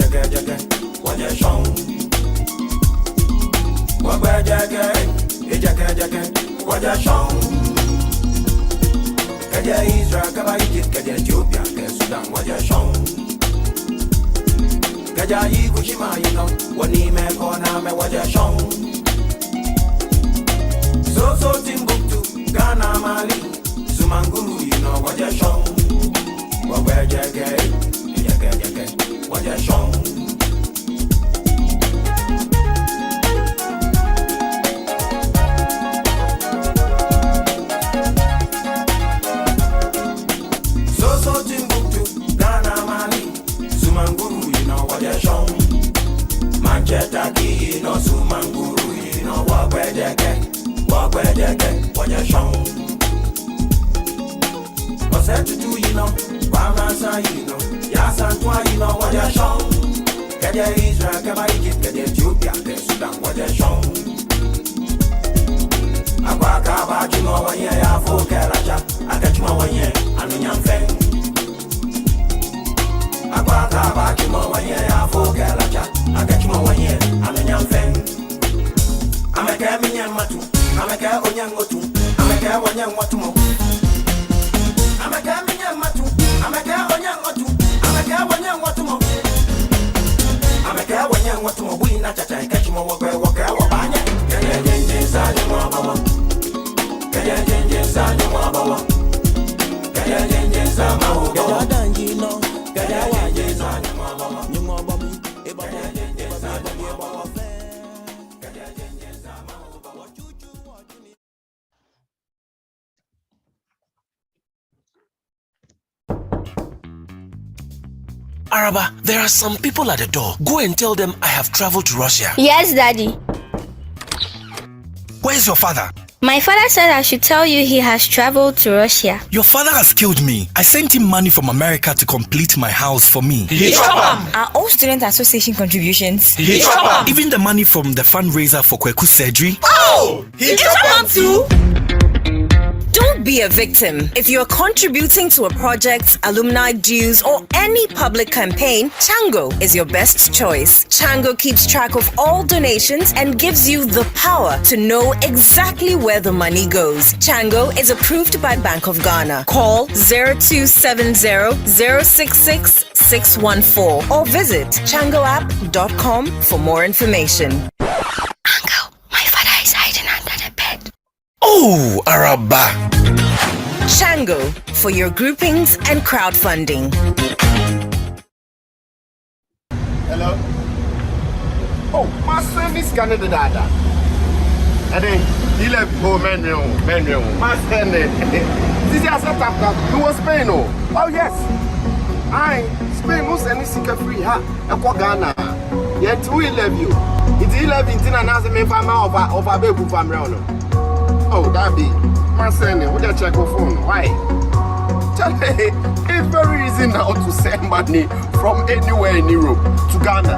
ejeke, waje shon. Wagwe ejeke, waje shon. Kaja Israel, kaba Egypt, kaja Ethiopia, kaja Sudan, waje shon. Kaja Ikushima, wani me kona me waje shon. So Timbuktu, Ghana, Mali, Sumanguru, waje shon. Wagwe ejeke, waje shon. So Timbuktu, Ghana, Mali, Sumanguru, waje shon. Manchester key, Sumanguru, wagwe ejeke, waje shon. Osetutu, Kwamasa, Yasantwa, waje shon. Kaja Israel, kaba Egypt, kaja Ethiopia, kaja Sudan, waje shon. Akwaka chuma wanye ya fokelacha, akachuma wanye anunyamfe. Akwaka chuma wanye ya fokelacha, akachuma wanye anunyamfe. Ameke minyamatu, ameke onyangotu, ameke wanyangwatumo. Ameke minyamatu, ameke onyangotu, ameke wanyangwatumo. Ameke wanyangwatumo, buina chacha, ikachuma wabanye. Kaya jenje zani mwabawa. Kaya jenje zani mwabawa. Kaya jenje zama ubawa. Kaya danjino, kaya jenje zani mwabawa. Nyumwabami, kaya jenje zani mwabawa. Kaya jenje zama ubawa. Araba, there are some people at the door. Go and tell them I have traveled to Russia. Yes, Daddy. Where's your father? My father said I should tell you he has traveled to Russia. Your father has killed me. I sent him money from America to complete my house for me. Are all student association contributions? Even the money from the fundraiser for Kweku's surgery. Oh! He too? Don't be a victim. If you're contributing to a project, alumni dues, or any public campaign, Chango is your best choice. Chango keeps track of all donations and gives you the power to know exactly where the money goes. Chango is approved by Bank of Ghana. Call 0270-066-614 or visit changoapp.com for more information. Uncle, my father is hiding under the bed. Oh, Araba. Chango for your groupings and crowdfunding. Hello? Oh, my son is Canada Dada. And then he left home, manual. My son, this is a setup. Who was Spain? Oh, yes. Spain was any secret free, huh? Ghana. Yet, we love you. It's 11 and as a man of a baby family. Oh, that be my son. Would you check your phone? Why? It's very easy now to send money from anywhere in Europe to Ghana.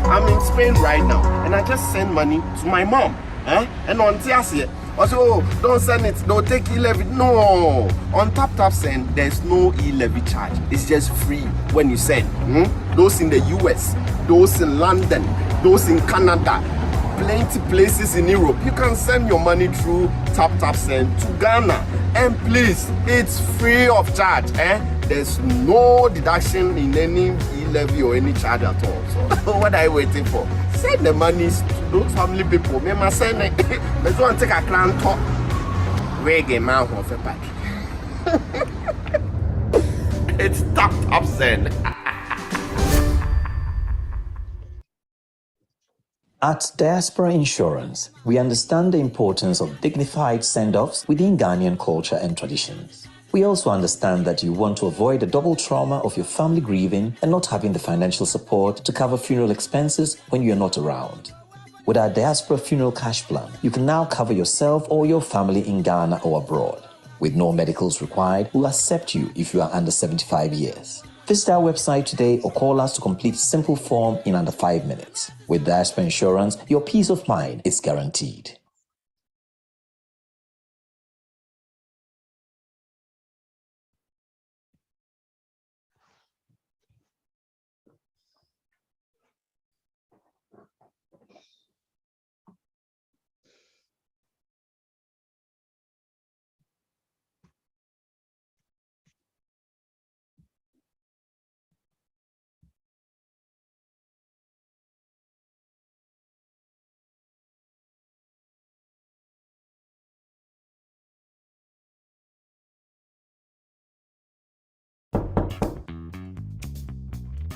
I'm in Spain right now, and I just send money to my mom. And on Tiasia, also, don't send it. Don't take e-levy. No, on Tap Send, there's no e-levy charge. It's just free when you send. Those in the US, those in London, those in Canada. Plenty places in Europe. You can send your money through Tap Send to Ghana. And please, it's free of charge. There's no deduction in any e-levy or any charge at all. So what are you waiting for? Send the money to those family people. Me must send it. Let's go and take a clan talk. Reggae man of a pack. It's Tap Send. At Diaspora Insurance, we understand the importance of dignified send-offs within Ghanaian culture and traditions. We also understand that you want to avoid the double trauma of your family grieving and not having the financial support to cover funeral expenses when you are not around. With our Diaspora Funeral Cash Plan, you can now cover yourself or your family in Ghana or abroad. With no medicals required, we'll accept you if you are under 75 years. Visit our website today or call us to complete a simple form in under 5 minutes. With Diaspora Insurance, your peace of mind is guaranteed.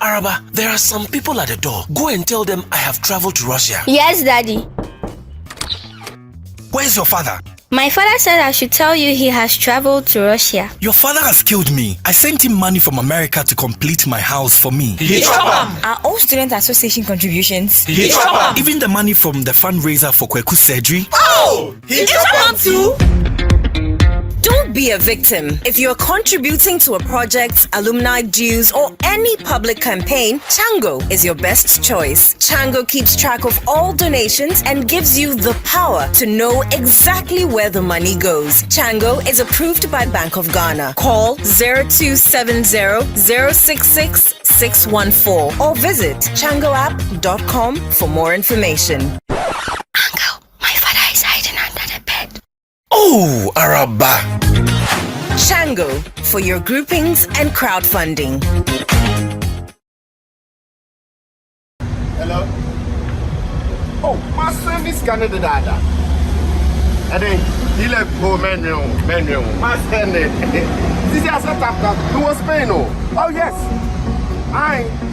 Araba, there are some people at the door. Go and tell them I have traveled to Russia. Yes, Daddy. Where's your father? My father said I should tell you he has traveled to Russia. Your father has killed me. I sent him money from America to complete my house for me. Are all student association contributions? Even the money from the fundraiser for Kweku surgery. Oh! too? Don't be a victim. If you're contributing to a project, alumni dues, or any public campaign, Chango is your best choice. Chango keeps track of all donations and gives you the power to know exactly where the money goes. Chango is approved by Bank of Ghana. Call 0270-066-614 or visit changoapp.com for more information. Uncle, my father is hiding under the bed. Oh, Araba. Chango for your groupings and crowdfunding. Hello? Oh, my son is Canada dada. And then he left home, menu. My son, this is a setup. Who was Spain? Oh, yes.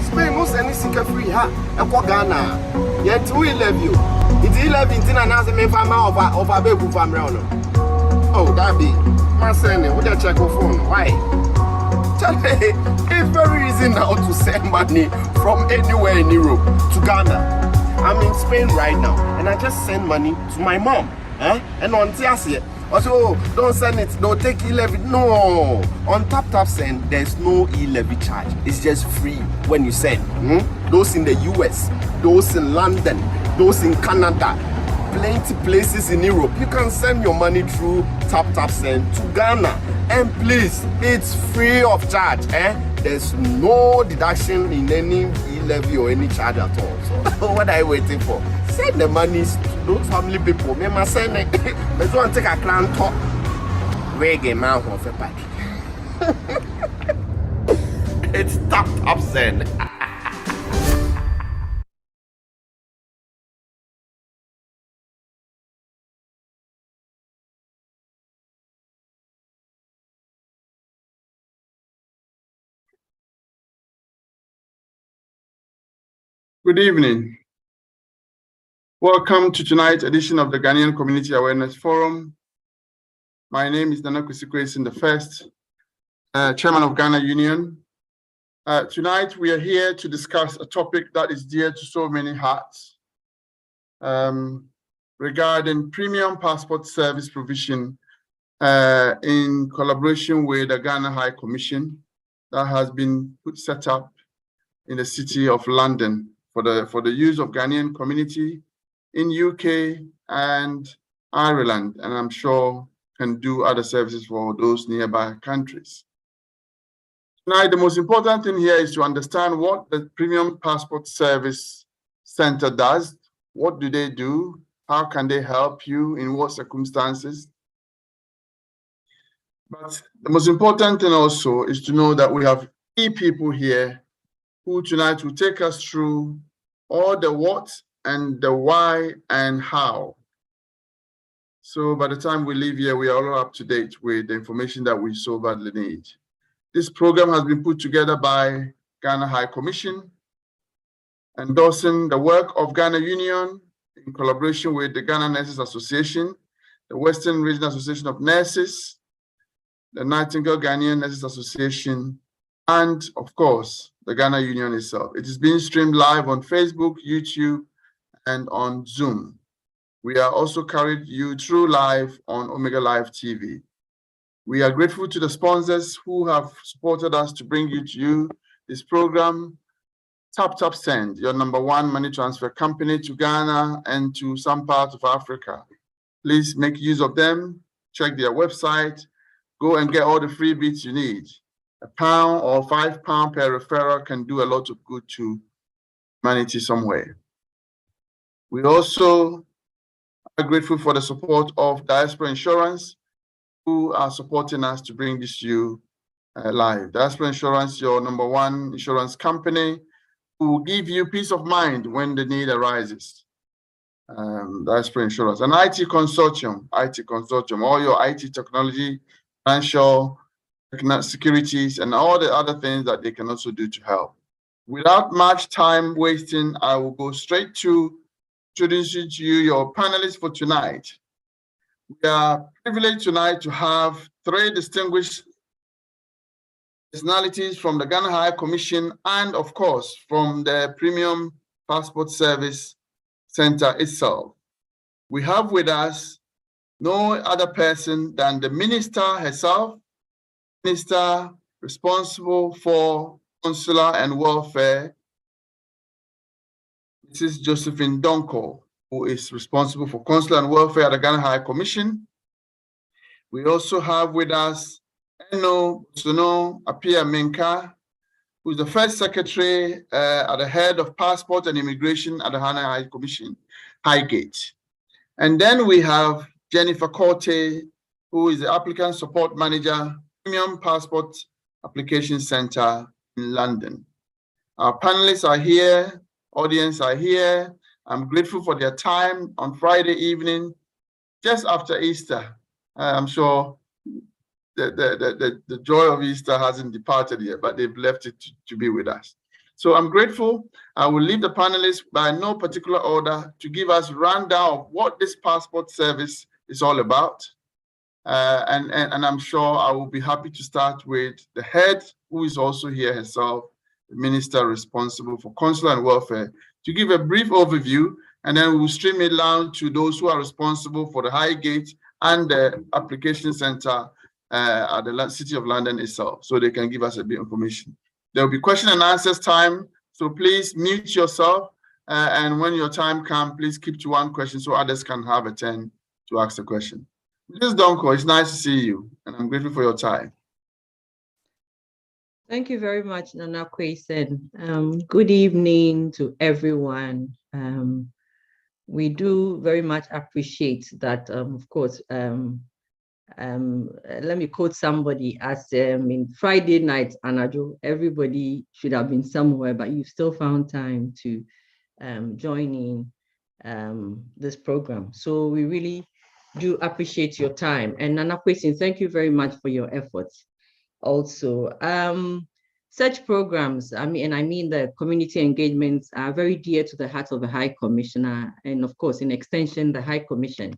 Spain was any secret free, huh? And for Ghana. Yet we love you. It's 11 and as a man of a baby from Rono. Oh, that be my son. Would you check your phone? Why? It's very easy now to send money from anywhere in Europe to Ghana. I'm in Spain right now, and I just send money to my mom. And on Tiasia, also, don't send it, don't take e-levy. No, on Tap Send, there's no e-levy charge. It's just free when you send. Those in the US, those in London, those in Canada, plenty places in Europe. You can send your money through Tap Send to Ghana. And please, it's free of charge. There's no deduction in any e-levy or any charge at all. So what are you waiting for? Send the money to those family people. Me must send it. Let's go and take a clan talk. Reggae man of a pack. It's Tap Send. Good evening. Welcome to tonight's edition of the Ghanaian Community Awareness Forum. My name is Nana Kwesi Quayson I, Chairman of Ghana Union. Tonight we are here to discuss a topic that is dear to so many hearts regarding premium passport service provision in collaboration with the Ghana High Commission that has been set up in the city of London for the use of Ghanaian community in UK and Ireland, and I'm sure can do other services for those nearby countries. Tonight, the most important thing here is to understand what the Premium Passport Service Center does. What do they do? How can they help you? In what circumstances? But the most important thing also is to know that we have key people here who tonight will take us through all the what and the why and how. So by the time we leave here, we are all up to date with the information that we so badly need. This program has been put together by Ghana High Commission, endorsing the work of Ghana Union in collaboration with the Ghana Nurses Association, the Western Regional Association of Nurses, the Nightingale Ghanaian Nurses Association, and of course, the Ghana Union itself. It is being streamed live on Facebook, YouTube, and on Zoom. We are also carried you through live on Omega Live TV. We are grateful to the sponsors who have supported us to bring you this program. Tap Send, your #1 money transfer company to Ghana and to some parts of Africa. Please make use of them. Check their website. Go and get all the freebies you need. £1 or £5 per referral can do a lot of good to humanity somewhere. We also are grateful for the support of Diaspora Insurance, who are supporting us to bring this to you live. Diaspora Insurance, your #1 insurance company, who will give you peace of mind when the need arises. Diaspora Insurance, an IT consortium, all your IT technology, financial securities, and all the other things that they can also do to help. without much time wasting, I will go straight to introducing to you your panelists for tonight. We are privileged tonight to have three distinguished personalities from the Ghana High Commission and, of course, from the Premium Passport Service Center itself. We have with us no other person than the Minister herself, Minister responsible for Consular and Welfare, Mrs. Josephine Donkor, who is responsible for Consular and Welfare at the Ghana High Commission. We also have with us Eno Sono Apia Menka, who is the first secretary at the head of Passport and Immigration at the Ghana High Commission, Highgate. And then we have Jennifer Corte, who is the applicant support manager, Premium Passport Application Center in London. Our panelists are here, audience are here. I'm grateful for their time on Friday evening, just after Easter. I'm sure the joy of Easter hasn't departed yet, but they've left it to be with us. So I'm grateful. I will leave the panelists by no particular order to give us a rundown of what this passport service is all about. And I'm sure I will be happy to start with the head, who is also here herself, the minister responsible for Consular and Welfare, to give a brief overview, and then we will stream it down to those who are responsible for the Highgate and the application center at the City of London itself, so they can give us a bit of information. There will be question and answers time, so please mute yourself, and when your time comes, please keep to one question so others can have a turn to ask the question. Mrs. Donkor, it's nice to see you, and I'm grateful for your time. Thank you very much, Nana Kwesen. Good evening to everyone. We do very much appreciate that, of course. Let me quote somebody as in Friday night, Anajo, everybody should have been somewhere, but you've still found time to join in this program. So we really do appreciate your time. And Nana Kwesen, thank you very much for your efforts. Also, such programs, I mean the community engagements are very dear to the heart of the High Commissioner, and of course, in extension, the High Commission.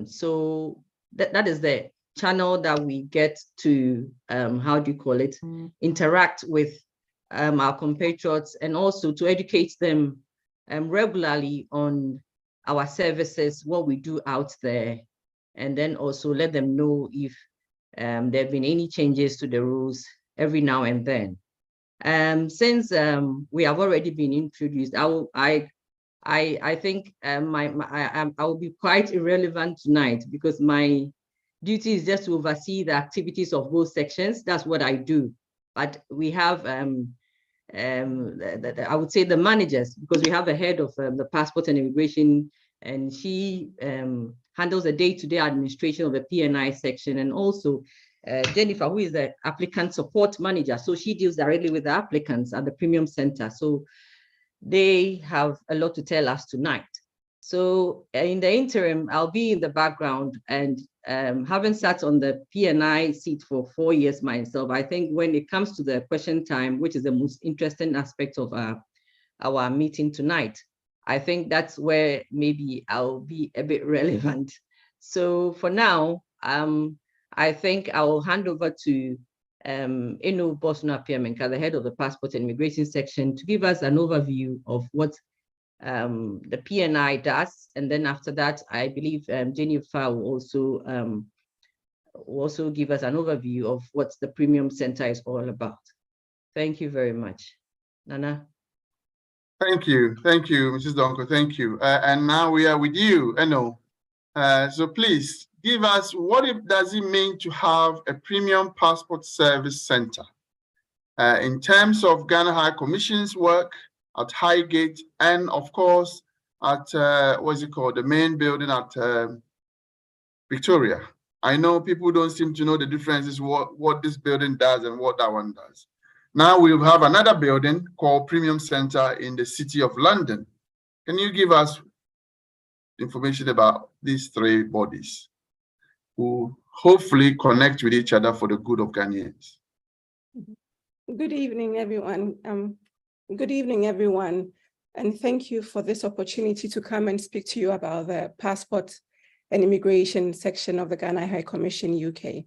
So that is the channel that we get to, interact with our compatriots, and also to educate them regularly on our services, what we do out there, and then also let them know if there have been any changes to the rules every now and then. Since we have already been introduced, I think I will be quite irrelevant tonight, because my duty is just to oversee the activities of both sections. That's what I do. But we have, I would say, the managers, because we have a head of the Passport and Immigration, and she handles the day-to-day administration of the P&I section, and also Jennifer, who is the applicant support manager. So she deals directly with the applicants at the Premium Center. So they have a lot to tell us tonight. So in the interim, I'll be in the background, and having sat on the P&I seat for 4 years myself, I think when it comes to the question time, which is the most interesting aspect of our meeting tonight, I think that's where maybe I'll be a bit relevant. So for now, I think I will hand over to Eno Bosono-Appiah Menka, the head of the Passport and Immigration section, to give us an overview of what the P&I does. And then after that, I believe Jennifer will also give us an overview of what the Premium Center is all about. Thank you very much. Nana. Thank you, Mrs. Donkor, thank you. And now we are with you, Eno. So please give us, does it mean to have a Premium Passport Service Center in terms of Ghana High Commission's work at Highgate, and of course at the main building at Victoria. I know people don't seem to know the differences, what this building does and what that one does. Now we have another building called Premium Center in the City of London. Can you give us information about these three bodies who hopefully connect with each other for the good of Ghanaians? Good evening, everyone. Good evening, everyone, and thank you for this opportunity to come and speak to you about the Passport and Immigration section of the Ghana High Commission UK.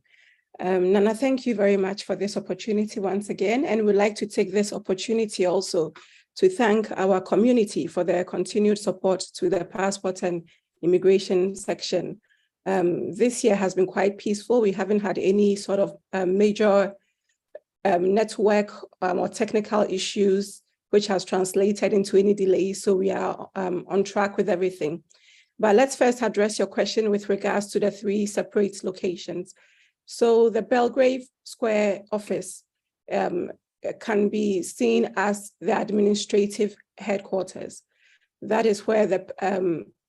Nana, thank you very much for this opportunity once again, and we'd like to take this opportunity also to thank our community for their continued support to the Passport and Immigration section. This year has been quite peaceful. We haven't had any sort of major network or technical issues which has translated into any delays. So we are on track with everything. But let's first address your question with regards to the 3 separate locations. So the Belgrave Square office can be seen as the administrative headquarters. That is where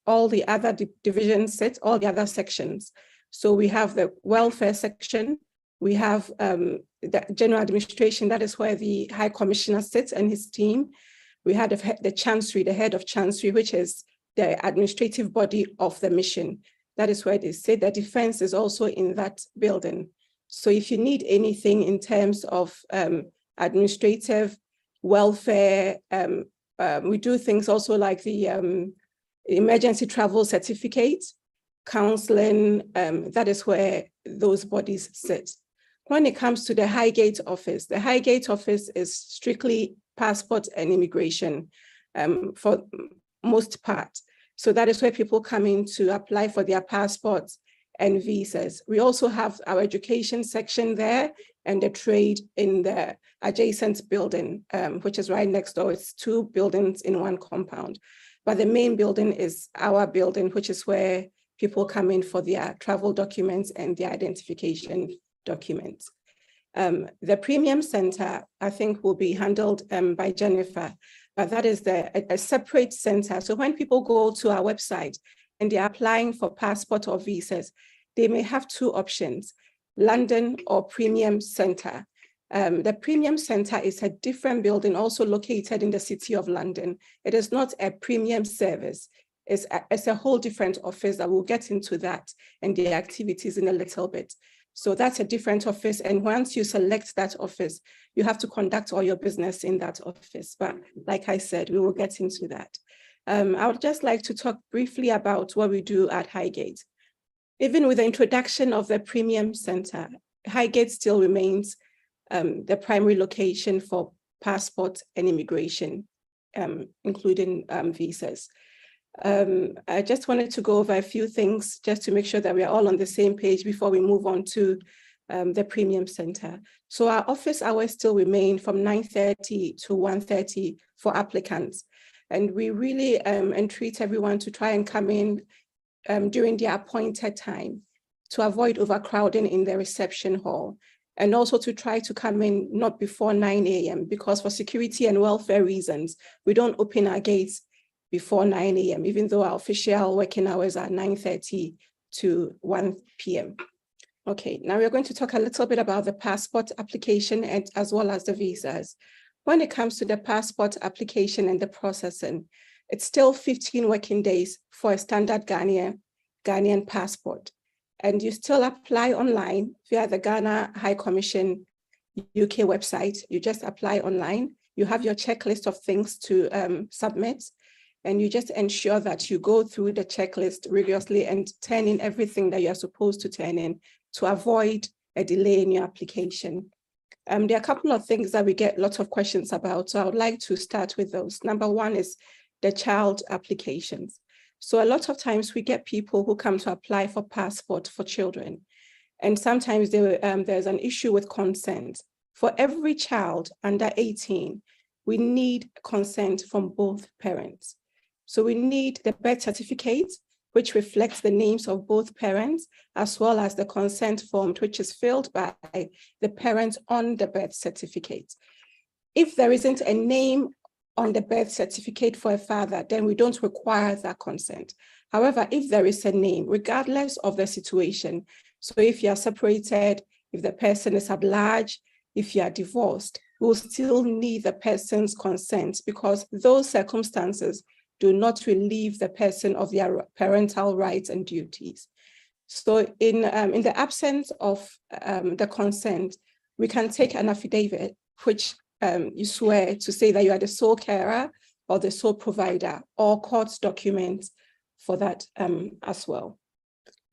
all the other divisions sit, all the other sections. So we have the welfare section, we have the general administration, that is where the High Commissioner sits and his team. We had the Chancery, the head of Chancery, which is the administrative body of the mission. That is where they sit. The defense is also in that building. So if you need anything in terms of administrative, welfare, we do things also like the emergency travel certificate, counseling, that is where those bodies sit. When it comes to the Highgate office is strictly passport and immigration for most part. So that is where people come in to apply for their passports and visas. We also have our education section there and the trade in the adjacent building, which is right next door. It's 2 buildings in 1 compound. But the main building is our building, which is where people come in for their travel documents and their identification documents. The Premium Center, I think, will be handled by Jennifer, but that is a separate center. So when people go to our website and they're applying for passport or visas, they may have 2 options, London or Premium Center. The Premium Center is a different building also located in the City of London. It is not a premium service. It's a whole different office that we'll get into that and the activities in a little bit. So that's a different office. And once you select that office, you have to conduct all your business in that office. But like I said, we will get into that. I would just like to talk briefly about what we do at Highgate. Even with the introduction of the Premium Center, Highgate still remains the primary location for passport and immigration, including visas. I just wanted to go over a few things just to make sure that we are all on the same page before we move on to the Premium Center. So our office hours still remain from 9:30 to 1:30 for applicants. And we really entreat everyone to try and come in during the appointed time to avoid overcrowding in the reception hall, and also to try to come in not before 9 a.m. because for security and welfare reasons, we don't open our gates before 9 a.m., even though our official working hours are 9:30 to 1 p.m. Okay, now we're going to talk a little bit about the passport application and as well as the visas. When it comes to the passport application and the processing, it's still 15 working days for a standard Ghanaian passport. And you still apply online via the Ghana High Commission UK website. You just apply online. You have your checklist of things to submit, and you just ensure that you go through the checklist rigorously and turn in everything that you're supposed to turn in to avoid a delay in your application. There are a couple of things that we get lots of questions about, so I would like to start with those. Number one is the child applications. So a lot of times we get people who come to apply for passport for children, and sometimes there's an issue with consent. For every child under 18, we need consent from both parents. So we need the birth certificate, which reflects the names of both parents, as well as the consent form, which is filled by the parents on the birth certificate. If there isn't a name on the birth certificate for a father, then we don't require that consent. However, if there is a name, regardless of the situation, so if you are separated, if the person is at large, if you are divorced, we'll still need the person's consent because those circumstances do not relieve the person of their parental rights and duties. So in the absence of the consent, we can take an affidavit, which you swear to say that you are the sole carer or the sole provider, or court documents for that as well.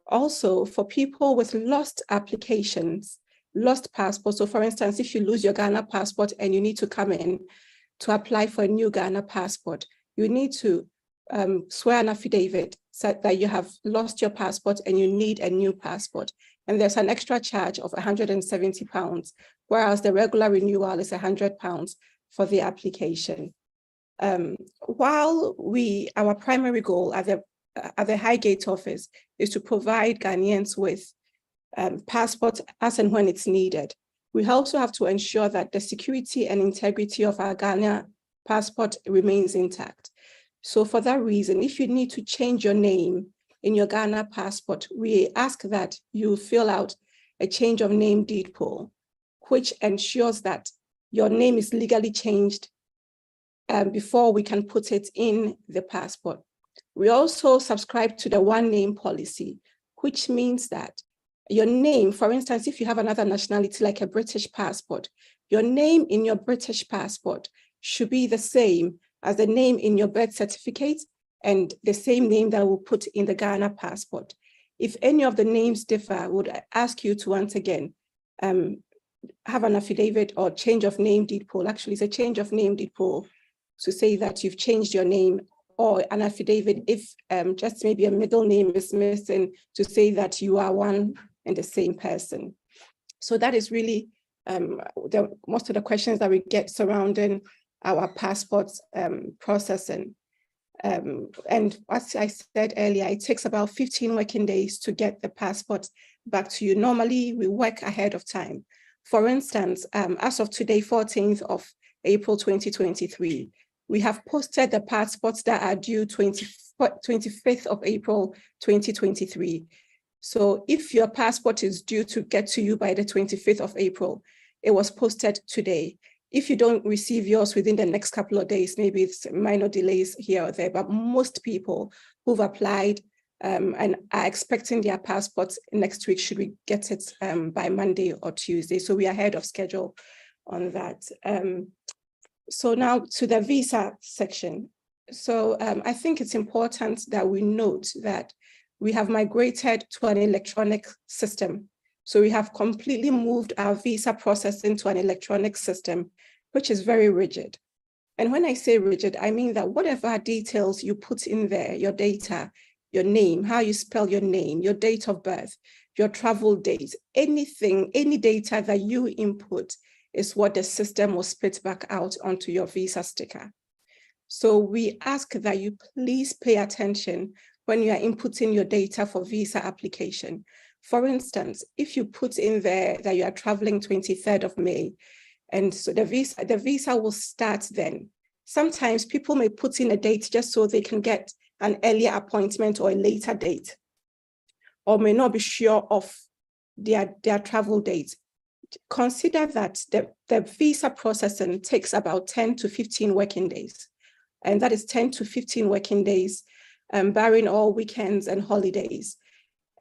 Also, for people with lost applications, lost passports. So for instance, if you lose your Ghana passport and you need to come in to apply for a new Ghana passport, you need to swear an affidavit that you have lost your passport and you need a new passport. And there's an extra charge of £170, whereas the regular renewal is £100 for the application. While our primary goal at the Highgate office is to provide Ghanaians with passports as and when it's needed, we also have to ensure that the security and integrity of our Ghana passport remains intact. So for that reason, if you need to change your name in your Ghana passport, we ask that you fill out a change of name deed poll, which ensures that your name is legally changed before we can put it in the passport. We also subscribe to the one name policy, which means that your name, for instance, if you have another nationality like a British passport, your name in your British passport should be the same as the name in your birth certificate and the same name that we'll put in the Ghana passport. If any of the names differ, I would ask you to once again have an affidavit or change of name deed poll. Actually, it's a change of name deed poll to say that you've changed your name, or an affidavit if just maybe a middle name is missing to say that you are one and the same person. So that is really most of the questions that we get surrounding our passports processing. And as I said earlier, it takes about 15 working days to get the passport back to you. Normally, we work ahead of time. For instance, as of today, 14th of April 2023, we have posted the passports that are due 25th of April 2023. So if your passport is due to get to you by the 25th of April, it was posted today. If you don't receive yours within the next couple of days, maybe it's minor delays here or there, but most people who've applied and are expecting their passports next week should we get it by Monday or Tuesday. So we are ahead of schedule on that. So now to the visa section. So I think it's important that we note that we have migrated to an electronic system. So we have completely moved our visa processing to an electronic system, which is very rigid. And when I say rigid, I mean that whatever details you put in there, your data, your name, how you spell your name, your date of birth, your travel date, anything, any data that you input is what the system will spit back out onto your visa sticker. So we ask that you please pay attention when you are inputting your data for visa application. For instance, if you put in there that you are traveling 23rd of May, and so the visa will start then. Sometimes people may put in a date just so they can get an earlier appointment or a later date, or may not be sure of their travel date. Consider that the visa processing takes about 10 to 15 working days. And that is 10 to 15 working days, barring all weekends and holidays.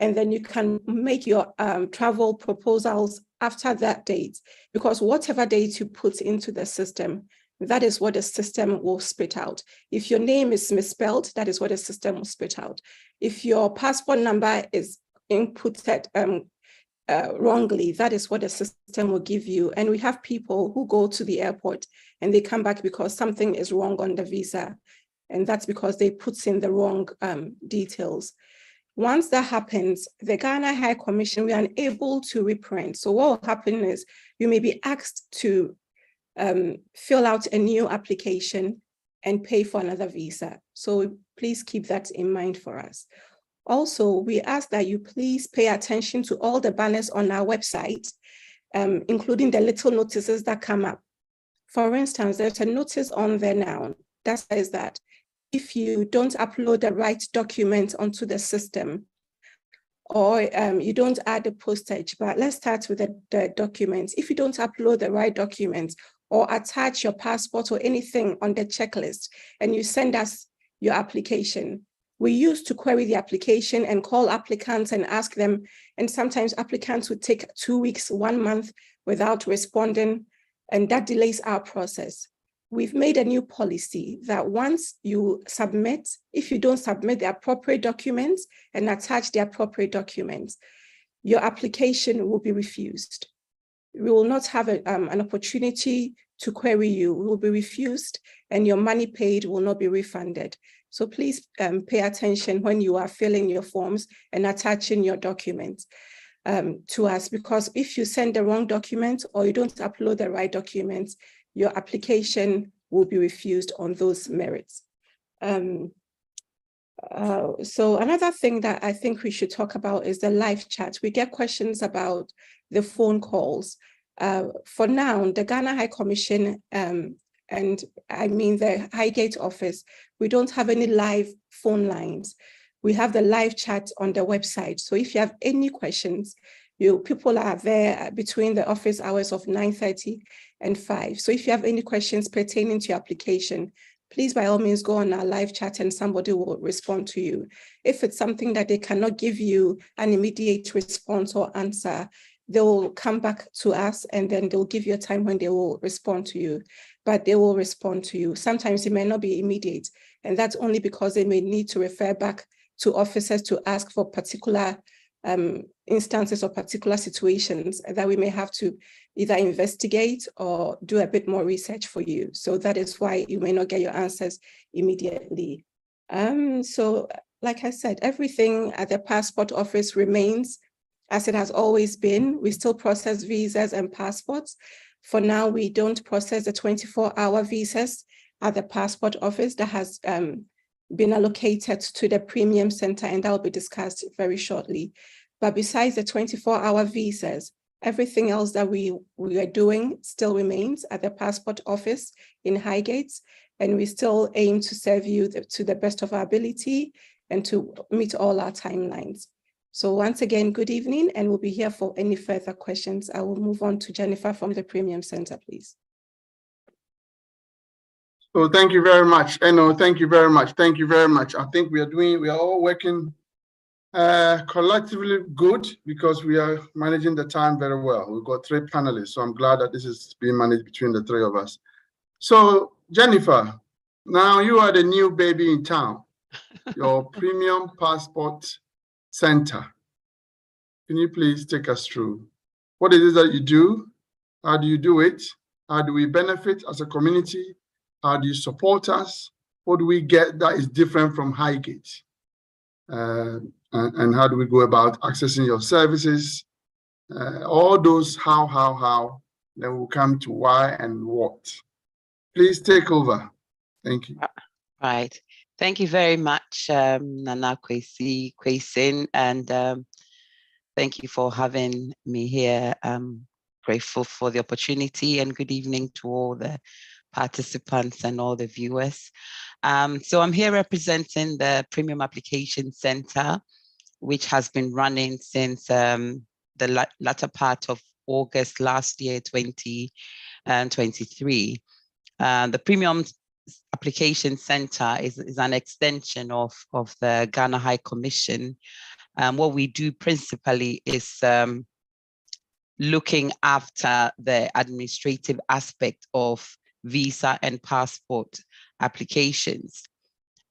And then you can make your travel proposals after that date, because whatever date you put into the system, that is what the system will spit out. If your name is misspelled, that is what the system will spit out. If your passport number is inputted wrongly, that is what the system will give you. And we have people who go to the airport and they come back because something is wrong on the visa. And that's because they put in the wrong details. Once that happens, the Ghana High Commission, we are unable to reprint. So what will happen is you may be asked to fill out a new application and pay for another visa. So please keep that in mind for us. Also, we ask that you please pay attention to all the banners on our website, including the little notices that come up. For instance, there's a notice on there now that says that if you don't upload the right document onto the system, or you don't add the postage, but let's start with the documents. If you don't upload the right documents or attach your passport or anything on the checklist, and you send us your application, we used to query the application and call applicants and ask them, and sometimes applicants would take 2 weeks, 1 month without responding and that delays our process. We've made a new policy that once you submit, if you don't submit the appropriate documents and attach the appropriate documents, your application will be refused. We will not have an opportunity to query you. We will be refused and your money paid will not be refunded. So please pay attention when you are filling your forms and attaching your documents to us, because if you send the wrong document or you don't upload the right documents, your application will be refused on those merits. So another thing that I think we should talk about is the live chat. We get questions about the phone calls. For now, the Ghana High Commission, and I mean the Highgate office, we don't have any live phone lines. We have the live chat on the website. So if you have any questions, people are there between the office hours of 9:30 and 5. So if you have any questions pertaining to your application, please by all means go on our live chat and somebody will respond to you. If it's something that they cannot give you an immediate response or answer, they will come back to us and then they'll give you a time when they will respond to you, but they will respond to you. Sometimes it may not be immediate, and that's only because they may need to refer back to officers to ask for particular instances or particular situations that we may have to either investigate or do a bit more research for you. So that is why you may not get your answers immediately. So like I said, everything at the passport office remains as it has always been. We still process visas and passports. For now, we don't process the 24-hour visas at the passport office. That has been allocated to the premium center, and that will be discussed very shortly. But besides the 24-hour visas, everything else that we are doing still remains at the passport office in Highgate, and we still aim to serve you to the best of our ability and to meet all our timelines. So once again, good evening, and we'll be here for any further questions. I will move on to Jennifer from the Premium Center, please. So thank you very much. Eno, thank you very much. Thank you very much. I think we are all working collectively good because we are managing the time very well. We've got 3 panelists, so I'm glad that this is being managed between the 3 of us. So Jennifer, now you are the new baby in town, your Premium Passport Center. Can you please take us through what it is that you do? How do you do it? How do we benefit as a community? How do you support us? What do we get that is different from Highgate? And how do we go about accessing your services? All those how, then we'll come to why and what. Please take over. Thank you. Right. Thank you very much, Nana Kwesi, and thank you for having me here. I'm grateful for the opportunity, and good evening to all the participants and all the viewers. So I'm here representing the Premium Application Center, which has been running since the latter part of August last year, 2023. The Premium Application Center is an extension of the Ghana High Commission. What we do principally is looking after the administrative aspect of visa and passport applications.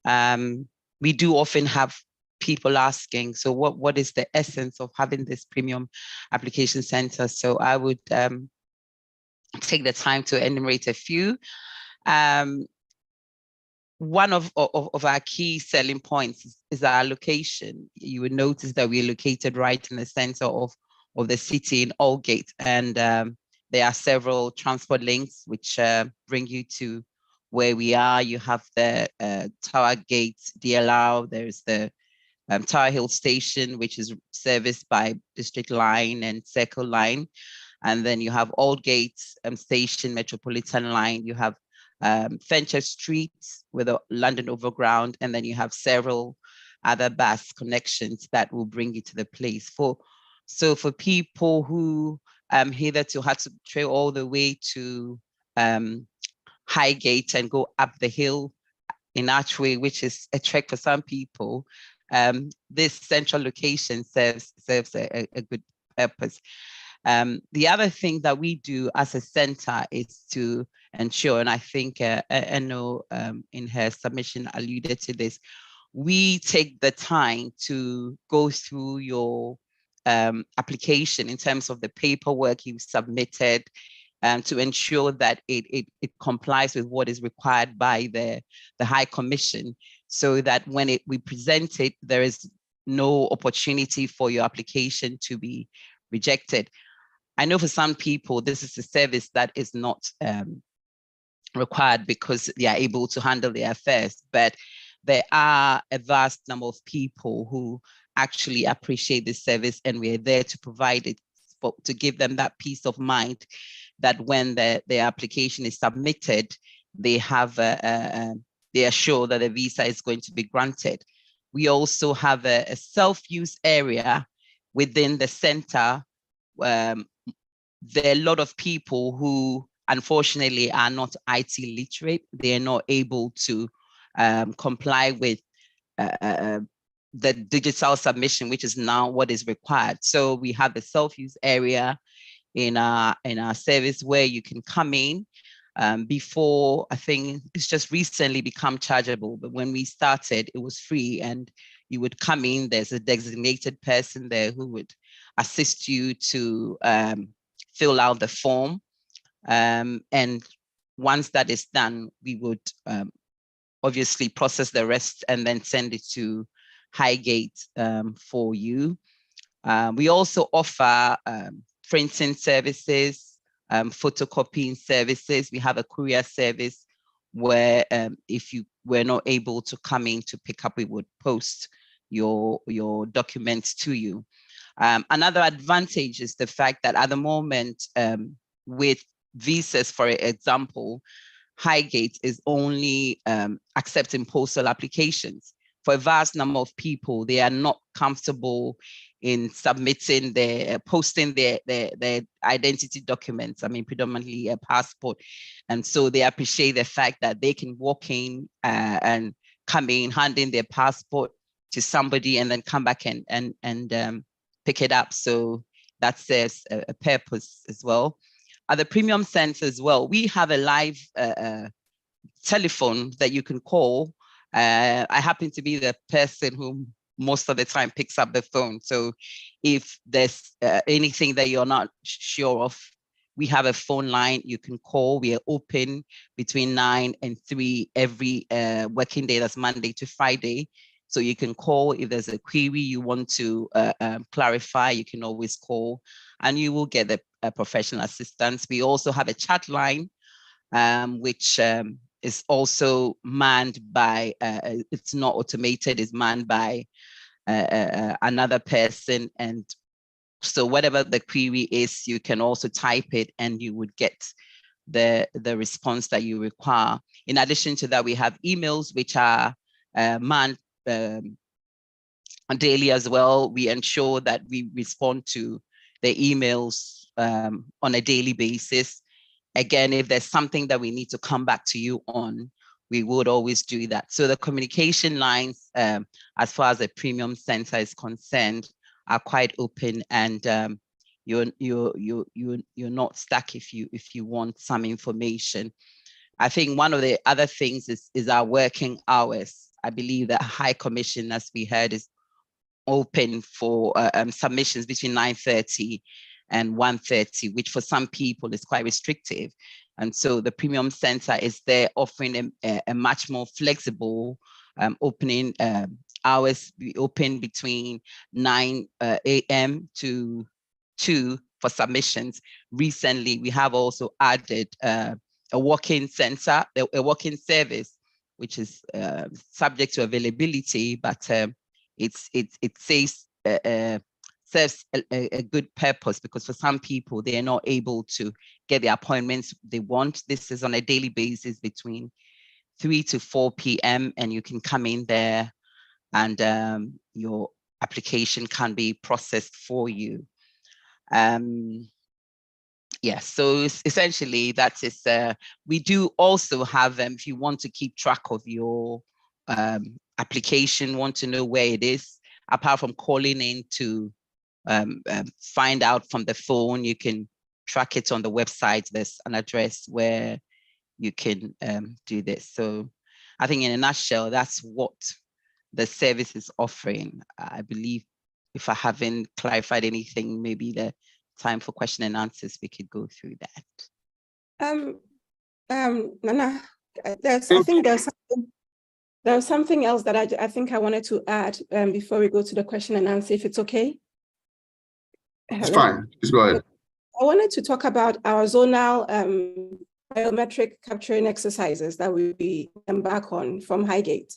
We do often have people asking, so what is the essence of having this Premium Application Center? So I would take the time to enumerate a few. One of our key selling points is our location. You would notice that we're located right in the center of the city in Aldgate, and there are several transport links which bring you to where we are. You have the Tower Gate DLR, there's the Tower Hill Station, which is serviced by District Line and Circle Line. And then you have Aldgate Station, Metropolitan Line. You have Fenchurch Street with a London Overground, and then you have several other bus connections that will bring you to the place. So for people who hitherto had to travel all the way to Highgate and go up the hill in Archway, which is a trek for some people, this central location serves a good purpose. The other thing that we do as a center is to ensure, and I think Eno in her submission alluded to this, we take the time to go through your application in terms of the paperwork you've submitted, to ensure that it complies with what is required by the High Commission, so that when we present it, there is no opportunity for your application to be rejected. I know for some people, this is a service that is not required because they are able to handle their affairs, but there are a vast number of people who actually appreciate this service, and we're there to provide it to give them that peace of mind that when their application is submitted, they have they are sure that the visa is going to be granted. We also have a self-use area within the center. There are a lot of people who unfortunately are not IT literate. They are not able to comply with the digital submission, which is now what is required. So we have a self-use area in our service where you can come in. Before, I think it's just recently become chargeable, but when we started, it was free, and you would come in, there's a designated person there who would assist you to fill out the form. And once that is done, we would obviously process the rest and then send it to Highgate for you. We also offer printing services, photocopying services. We have a courier service where if you were not able to come in to pick up, we would post your documents to you. Another advantage is the fact that at the moment, with visas, for example, Highgate is only accepting postal applications. For a vast number of people, they are not comfortable in submitting posting their identity documents, I mean, predominantly a passport. And so they appreciate the fact that they can walk in and come in, hand in their passport to somebody and then come back and pick it up. So that serves a purpose as well. At the Premium Center as well, we have a live telephone that you can call. I happen to be the person who most of the time picks up the phone. So if there's anything that you're not sure of, we have a phone line you can call. We are open between 9 and 3 every working day. That's Monday to Friday. So you can call if there's a query you want to clarify, you can always call and you will get the professional assistance. We also have a chat line, which is also manned by, it's not automated, it's manned by another person. And so whatever the query is, you can also type it and you would get the response that you require. In addition to that, we have emails which are manned daily as well. We ensure that we respond to the emails on a daily basis. Again, if there's something that we need to come back to you on, we would always do that. So the communication lines, as far as the Premium Center is concerned, are quite open, and you're not stuck if you want some information. I think one of the other things is our working hours. I believe that High Commission, as we heard, is open for submissions between 9:30 and 1:30, which for some people is quite restrictive. And so the Premium Center is there offering a much more flexible opening hours. We open between 9 a.m. to 2 for submissions. Recently, we have also added a walk-in center, a walk-in service, which is subject to availability, but it says serves a good purpose, because for some people, they are not able to get the appointments they want. This is on a daily basis between 3 to 4 p.m. and you can come in there and your application can be processed for you. Yeah, so essentially that is, we do also have, if you want to keep track of your application, want to know where it is, apart from calling in to find out from the phone. You can track it on the website. There's an address where you can do this. So I think in a nutshell, that's what the service is offering. I believe if I haven't clarified anything, maybe the time for question and answers, we could go through that. Nana, there's something else that I think I wanted to add before we go to the question and answer, if it's okay. It's fine. Please go ahead. I wanted to talk about our zonal biometric capturing exercises that we embark on from Highgate.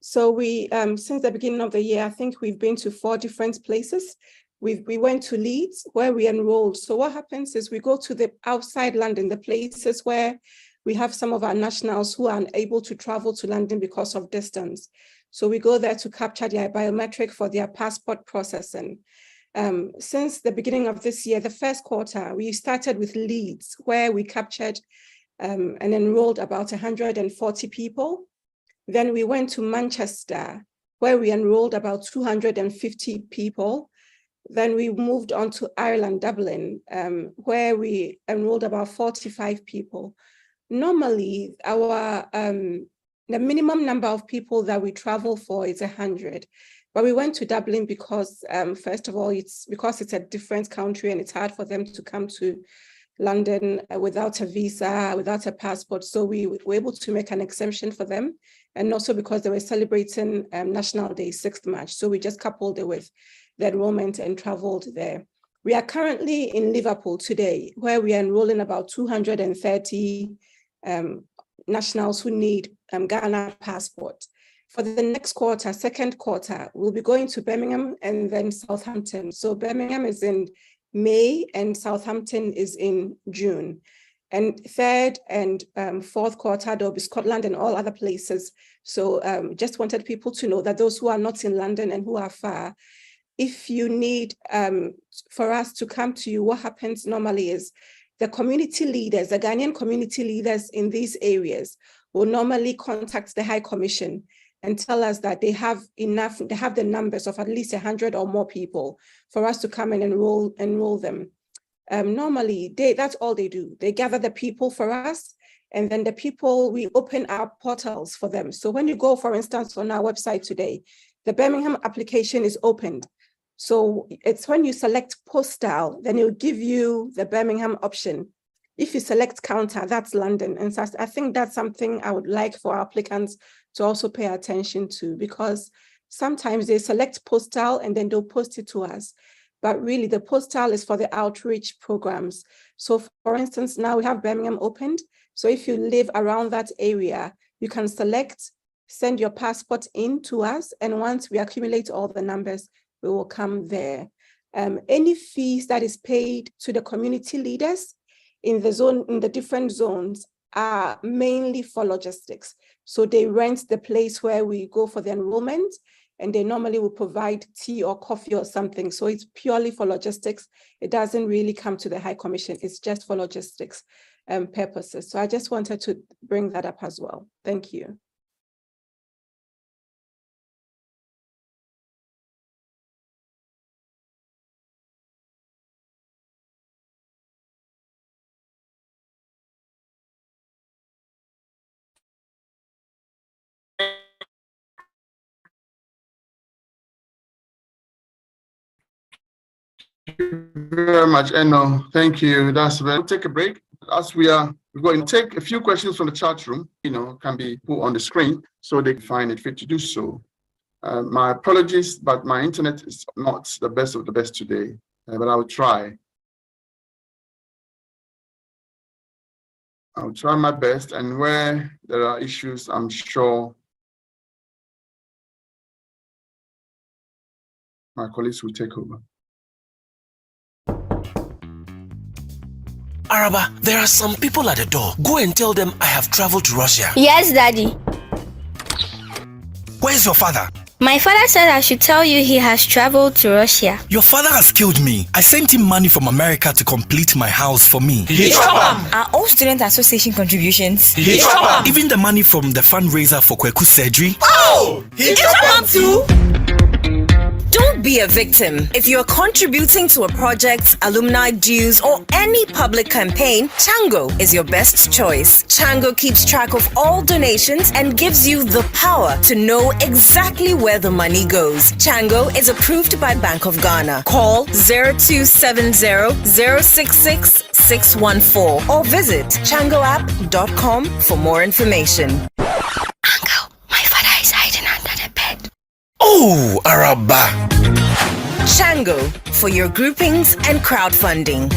So we, since the beginning of the year, I think we've been to 4 different places. We went to Leeds where we enrolled. So what happens is we go to the outside London, the places where we have some of our nationals who are unable to travel to London because of distance. So we go there to capture their biometric for their passport processing. Since the beginning of this year, the first quarter, we started with Leeds, where we captured and enrolled about 140 people. Then we went to Manchester, where we enrolled about 250 people. Then we moved on to Ireland, Dublin, where we enrolled about 45 people. Normally, our the minimum number of people that we travel for is 100. But we went to Dublin because, first of all, it's because it's a different country and it's hard for them to come to London without a visa, without a passport. So we were able to make an exemption for them. And also because they were celebrating National Day, 6th March. So we just coupled it with the enrollment and traveled there. We are currently in Liverpool today, where we are enrolling about 230 nationals who need Ghana passport. For the next quarter, second quarter, we'll be going to Birmingham and then Southampton. So Birmingham is in May and Southampton is in June. And third and fourth quarter, there'll be Scotland and all other places. So just wanted people to know that those who are not in London and who are far, if you need for us to come to you, what happens normally is the community leaders, the Ghanaian community leaders in these areas will normally contact the High Commission and tell us that they have enough, they have the numbers of at least 100 or more people for us to come and enroll them. Normally, that's all they do. They gather the people for us, and then the people, we open our portals for them. So when you go, for instance, on our website today, the Birmingham application is opened. So it's when you select postal, then it'll give you the Birmingham option. If you select counter, that's London. And so I think that's something I would like for our applicants to also pay attention to, because sometimes they select postal and then they'll post it to us. But really the postal is for the outreach programs. So for instance, now we have Birmingham opened. So if you live around that area, you can select, send your passport in to us. And once we accumulate all the numbers, we will come there. Any fees that is paid to the community leaders in the zone, in the different zones, are mainly for logistics. So they rent the place where we go for the enrollment, and they normally will provide tea or coffee or something. So it's purely for logistics. It doesn't really come to the High Commission. It's just for logistics purposes. So I just wanted to bring that up as well. Thank you. Very much, Eno. Thank you. We'll take a break. As we're going to take a few questions from the chat room, can be put on the screen so they can find it fit to do so. My apologies, but my internet is not the best of the best today, but I will try. I'll try my best, and where there are issues, I'm sure my colleagues will take over. Araba, there are some people at the door. Go and tell them I have traveled to Russia. Yes, Daddy. Where's your father? My father said I should tell you he has traveled to Russia. Your father has killed me. I sent him money from America to complete my house for me. Are all student association contributions? Even the money from the fundraiser for Kweku surgery. Oh! He too! Don't Don't be a victim. If you're contributing to a project, alumni dues, or any public campaign, Chango is your best choice. Chango keeps track of all donations and gives you the power to know exactly where the money goes. Chango is approved by Bank of Ghana. Call 0270-066-614 or visit changoapp.com for more information. Uncle, my father is hiding under the bed. Oh, Araba. Chango for your groupings and crowdfunding.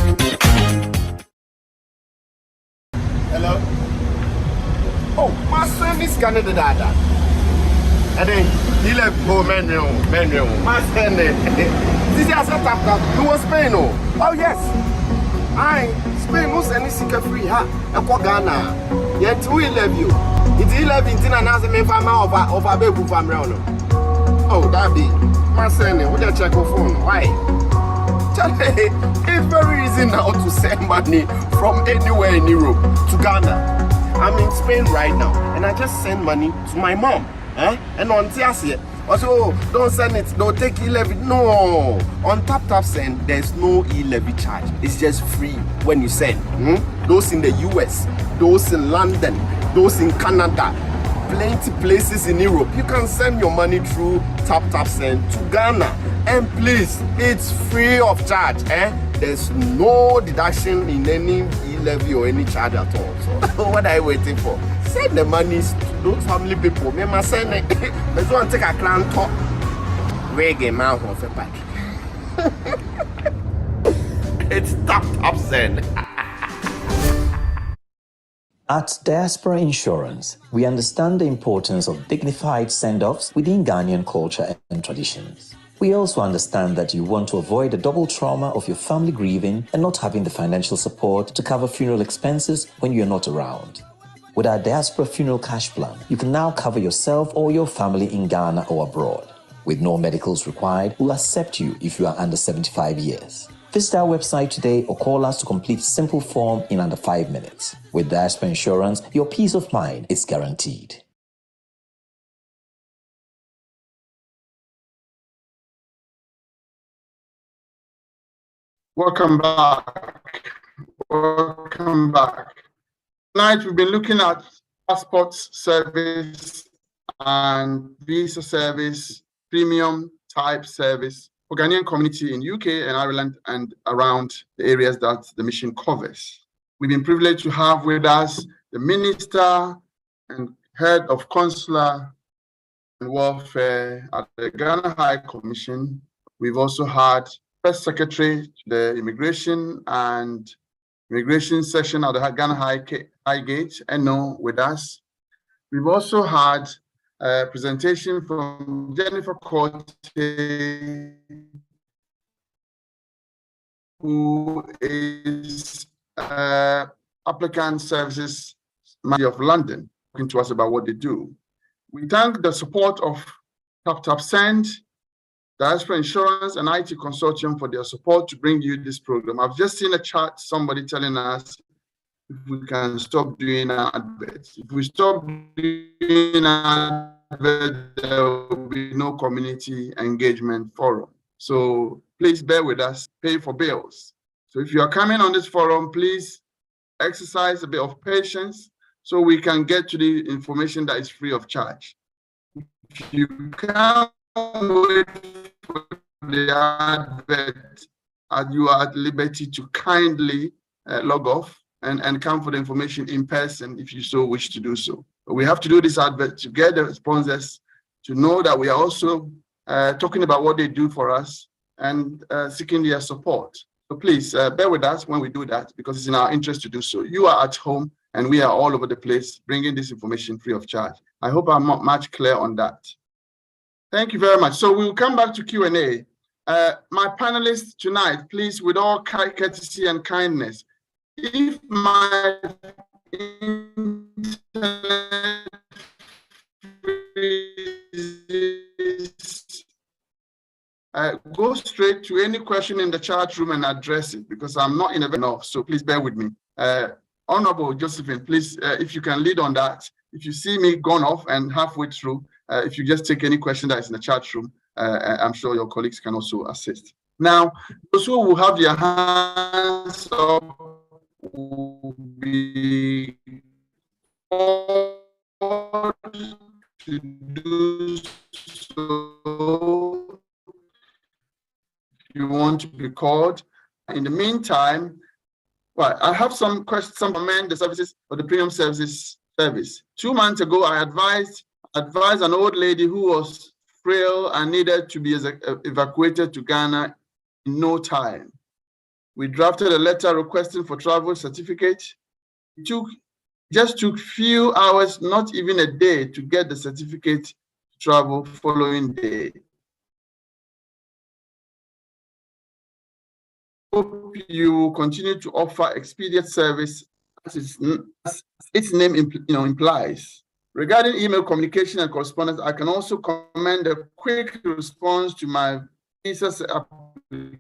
Hello? Oh, my son is Canada dada. And then he left go manual. My son, this is a setup. Who was Spain? Oh, yes. Spain was any secret free, huh? And for Ghana. Yet we love you. It's 11 and as a man of a baby from Rono. Oh, that be my son. Would you check your phone? Why? It's very easy now to send money from anywhere in Europe to Ghana. I'm in Spain right now, and I just send money to my mom. And on Tiasia, also don't send it, don't take e-levy. No, on Tap Send, there's no e-levy charge. It's just free when you send. Those in the US, those in London, those in Canada, plenty places in Europe. You can send your money through Tap Send to Ghana. And please, it's free of charge. There's no deduction in any e-levy or any charge at all. So what are you waiting for? Send the money to those family people. Me must send it. Let's go and take a clan talk. Reggae man of a pack. It's Tap Send. At Diaspora Insurance, we understand the importance of dignified send-offs within Ghanaian culture and traditions. We also understand that you want to avoid the double trauma of your family grieving and not having the financial support to cover funeral expenses when you're not around. With our Diaspora Funeral Cash Plan, you can now cover yourself or your family in Ghana or abroad. With no medicals required, we'll accept you if you are under 75 years. Visit our website today or call us to complete a simple form in under 5 minutes. With Diaspora Insurance, your peace of mind is guaranteed. Welcome back. Tonight we've been looking at passport service and visa service, premium type service for Ghanaian community in UK and Ireland and around the areas that the mission covers. We've been privileged to have with us the Minister and Head of Consular and Welfare at the Ghana High Commission. We've also had First Secretary to the Immigration Section of the Ghana High Gate, NO, with us. We've also had a presentation from Jennifer Corte, who is Applicant Services Manager of London, talking to us about what they do. We thank the support of Tap Send, Diaspora Insurance and IT Consortium for their support to bring you this program. I've just seen a chat, somebody telling us if we can stop doing adverts. If we stop doing adverts, there will be no community engagement forum. So please bear with us, pay for bills. So if you are coming on this forum, please exercise a bit of patience so we can get to the information that is free of charge. If you can't wait for the advert, you are at liberty to kindly log off and come for the information in person if you so wish to do so. But we have to do this advert to get the sponsors to know that we are also talking about what they do for us and seeking their support. So please bear with us when we do that, because it's in our interest to do so. You are at home and we are all over the place bringing this information free of charge. I hope I'm not much clear on that. Thank you very much. So we'll come back to Q&A. My panelists tonight, please, with all courtesy and kindness, if my internet freezes, go straight to any question in the chat room and address it, because I'm not in a enough, so please bear with me. Honorable Josephine, please, if you can lead on that. If you see me gone off and halfway through, if you just take any question that is in the chat room, I'm sure your colleagues can also assist. Now, those who will have their hands up will be called to do so if you want to be called. In the meantime, well, I have some questions, some commend the services of the premium services service. 2 months ago, I advised an old lady who was frail and needed to be evacuated to Ghana in no time. We drafted a letter requesting for travel certificate. It just took few hours, not even a day, to get the certificate to travel following day. Hope you will continue to offer expedient service as its name implies. Regarding email communication and correspondence, I can also commend a quick response to my visa application.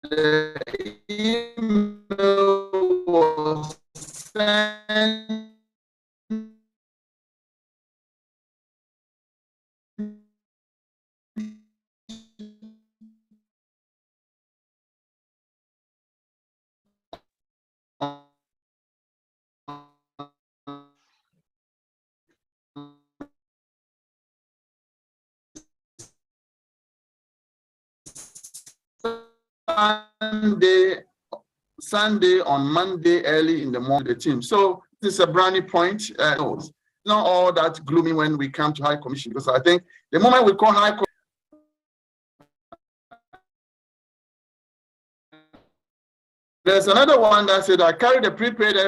The email was sent Sunday on Monday early in the morning, the team. So this is a brownie point. It's not all that gloomy when we come to High Commission, because I think the moment we call High Commission, there's another one that said I carried a prepaid.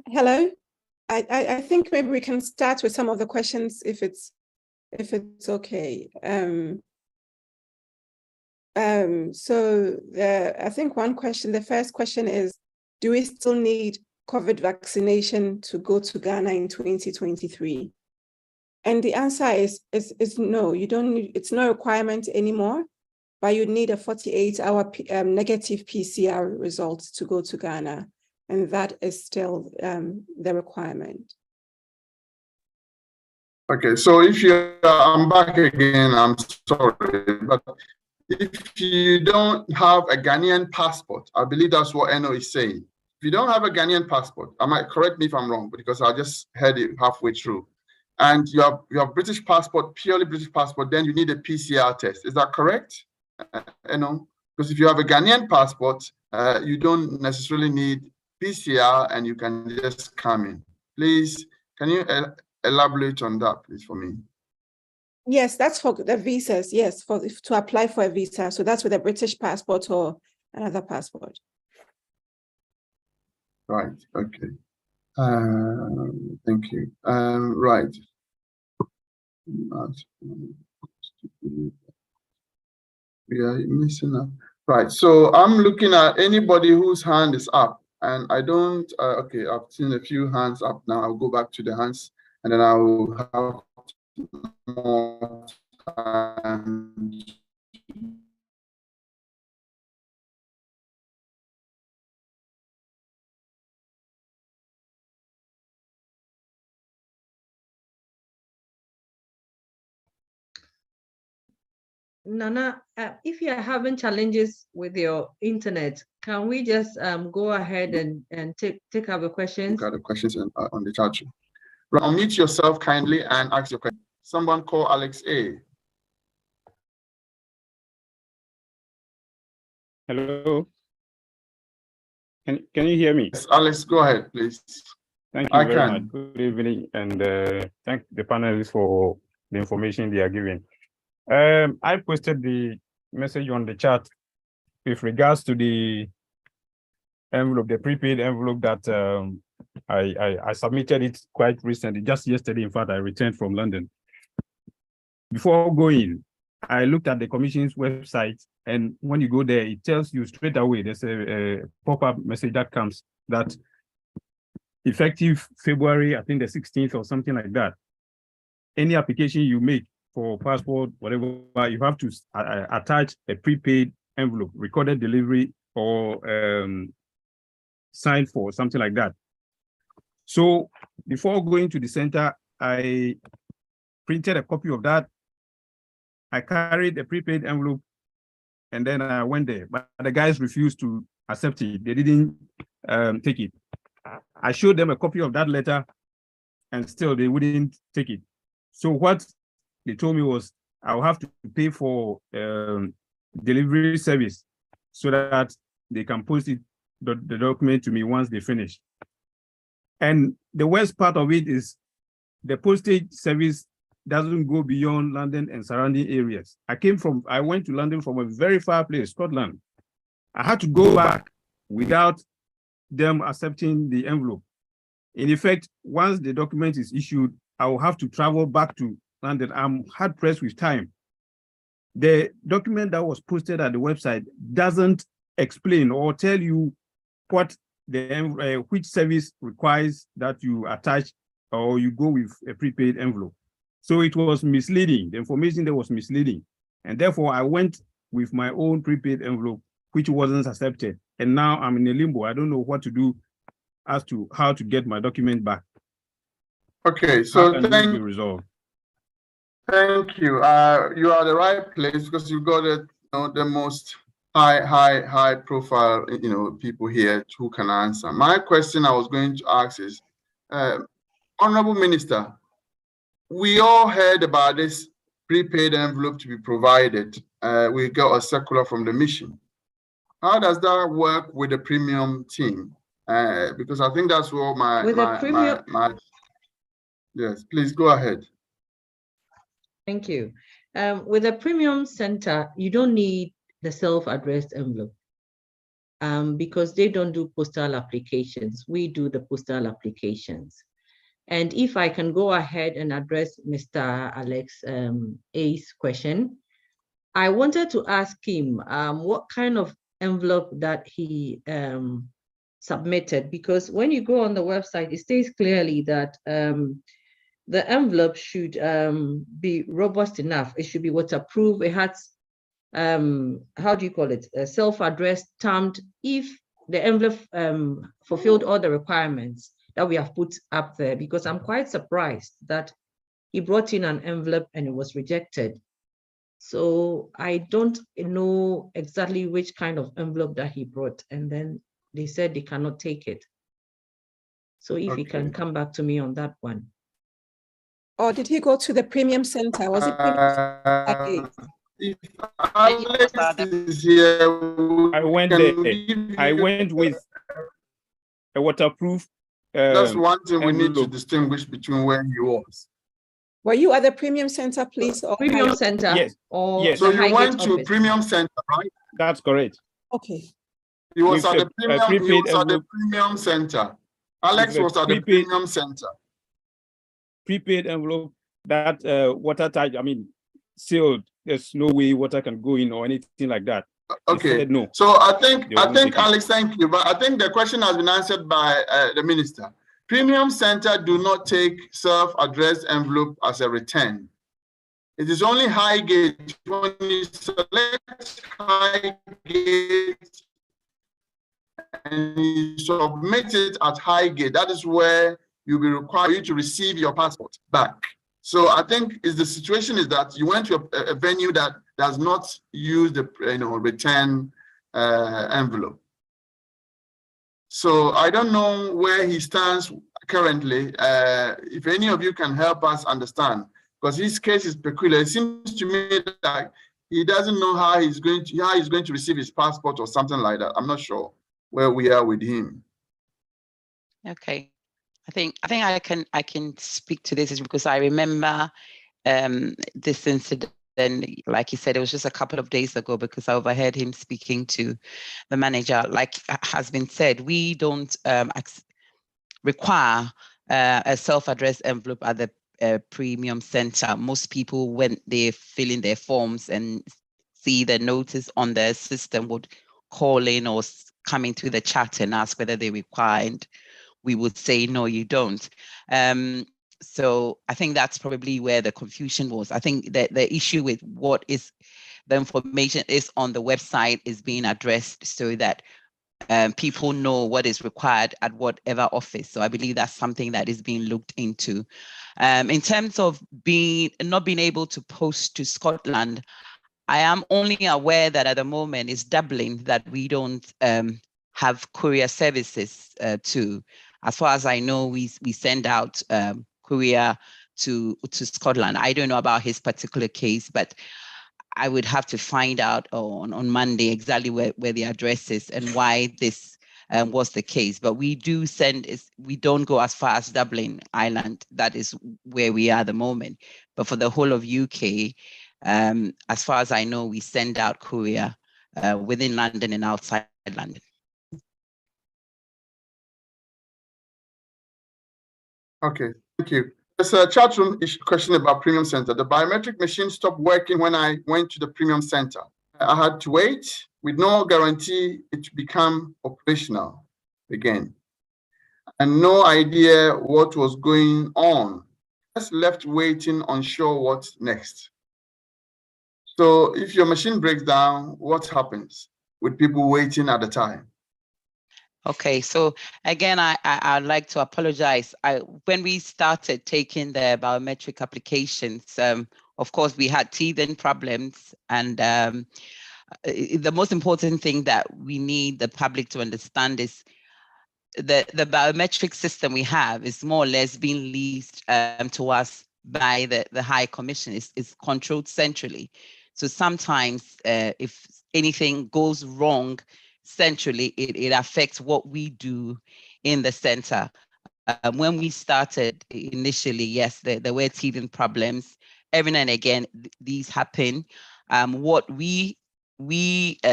Hello. I think maybe we can start with some of the questions if it's okay. So I think one question, the first question is, do we still need COVID vaccination to go to Ghana in 2023? And the answer is no, you don't need, it's no requirement anymore, but you need a 48-hour negative PCR result to go to Ghana. And that is still the requirement. Okay, so if I'm back again, I'm sorry, but if you don't have a Ghanaian passport, I believe that's what Eno is saying. If you don't have a Ghanaian passport, I might correct me if I'm wrong, because I just heard it halfway through, and you have British passport, purely British passport, then you need a PCR test. Is that correct, Eno? Because if you have a Ghanaian passport, you don't necessarily need PCR and you can just come in. Please, can you elaborate on that, please, for me? Yes, that's for the visas. Yes, to apply for a visa. So that's with a British passport or another passport. Right. Okay. Thank you. Right. We are missing up. Right. So I'm looking at anybody whose hand is up, and I don't. Okay, I've seen a few hands up now. I'll go back to the hands, and then I will have more time. Nana, if you are having challenges with your internet, can we just go ahead and take up the questions? Got the questions on the chat. Unmute yourself kindly and ask your question. Someone call Alex A. Hello. Can you hear me? Yes, Alex, go ahead, please. Thank you very much. Good evening, and thank the panelists for the information they are giving. I posted the message on the chat with regards to the envelope, the prepaid envelope that I submitted it quite recently, just yesterday. In fact, I returned from London. Before going, I looked at the Commission's website, and when you go there, it tells you straight away, there's a pop-up message that comes that effective February, I think the 16th or something like that. Any application you make for passport, whatever, you have to attach a prepaid envelope, recorded delivery, or signed for, something like that. So before going to the center, I printed a copy of that. I carried a prepaid envelope, and then I went there, but the guys refused to accept it. They didn't take it. I showed them a copy of that letter, and still they wouldn't take it. So what they told me was, I'll have to pay for delivery service so that they can post it, the document to me once they finish. And the worst part of it is the postage service doesn't go beyond London and surrounding areas. I went to London from a very far place, Scotland. I had to go back without them accepting the envelope. In effect, once the document is issued, I will have to travel back to London. I'm hard pressed with time. The document that was posted at the website doesn't explain or tell you what which service requires that you attach or you go with a prepaid envelope. So it was misleading. The information there was misleading. And therefore I went with my own prepaid envelope, which wasn't accepted. And now I'm in a limbo. I don't know what to do as to how to get my document back. Okay, so thank you. Resolved. Thank you. You are the right place because you've got the most high profile people here who can answer. My question I was going to ask is, Honorable Minister, we all heard about this prepaid envelope to be provided. We got a circular from the mission. How does that work with the premium team? Because I think that's what yes, please go ahead. Thank you. With a premium center, you don't need the self-addressed envelope because they don't do postal applications. We do the postal applications. And if I can go ahead and address Mr. Alex A's question, I wanted to ask him what kind of envelope that he submitted, because when you go on the website, it states clearly that the envelope should be robust enough. It should be waterproof. It has, how do you call it, self-addressed, stamped, if the envelope fulfilled all the requirements that we have put up there, because I'm quite surprised that he brought in an envelope and it was rejected. So I don't know exactly which kind of envelope that he brought, and then they said they cannot take it. So if he can come back to me on that one. Or did he go to the premium center? Was it premium? If Alex is here, I went there. I went with a waterproof. That's one thing we need to distinguish between where he was. Were you at the premium center, please? Or premium center? Yes. Or yes. So you went to premium center, right? That's correct. Okay. He was at the premium center. Alex was at the premium center. Prepaid envelope that watertight, I mean, sealed. There's no way water can go in or anything like that. Okay. No. So I think Alex, thank you, but I think the question has been answered by the minister. Premium center do not take self-addressed envelope as a return. It is only Highgate. When you select Highgate and you submit it at Highgate, that is where you'll be required to receive your passport back. So I think the situation is that you went to a venue that does not use the return envelope. So I don't know where he stands currently. If any of you can help us understand, because his case is peculiar. It seems to me that he doesn't know how he's going to receive his passport or something like that. I'm not sure where we are with him. Okay. I think I can speak to this is because I remember this incident. Like he said, it was just a couple of days ago because I overheard him speaking to the manager. Like has been said, we don't require a self-addressed envelope at the premium center. Most people, when they fill in their forms and see the notice on their system, would call in or come into the chat and ask whether they required we would say, no, you don't. So I think that's probably where the confusion was. I think that the issue with what is the information is on the website is being addressed so that people know what is required at whatever office. So I believe that's something that is being looked into. In terms of not being able to post to Scotland, I am only aware that at the moment it's Dublin that we don't have courier services to. As far as I know, we send out courier to Scotland. I don't know about his particular case, but I would have to find out on Monday exactly where the address is and why this was the case. But we do we don't go as far as Dublin, Ireland. That is where we are at the moment. But for the whole of UK, as far as I know, we send out courier within London and outside London. Okay, thank you. There's a chat room question about Premium Center. The biometric machine stopped working when I went to the Premium Center. I had to wait with no guarantee it to become operational again. And no idea what was going on. Just left waiting, unsure what's next. So if your machine breaks down, what happens with people waiting at the time? Okay, so again, I'd like to apologize. When we started taking the biometric applications, of course, we had teething problems. And the most important thing that we need the public to understand is the biometric system we have is more or less being leased to us by the High Commission. It's controlled centrally. So sometimes if anything goes wrong, centrally, it affects what we do in the center. When we started initially, yes, there were teething problems. Every now and again, these happen. What we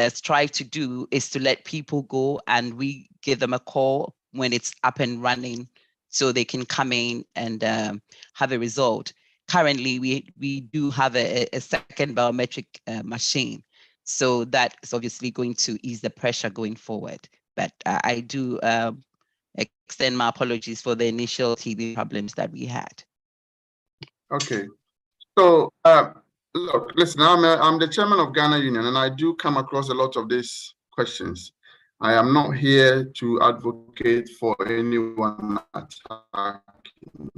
strive to do is to let people go, and we give them a call when it's up and running so they can come in and have a result. Currently, we do have a second biometric machine. So that is obviously going to ease the pressure going forward. But I do extend my apologies for the initial TV problems that we had. Okay. So look, listen, I'm the chairman of Ghana Union, and I do come across a lot of these questions. I am not here to advocate for anyone attacking.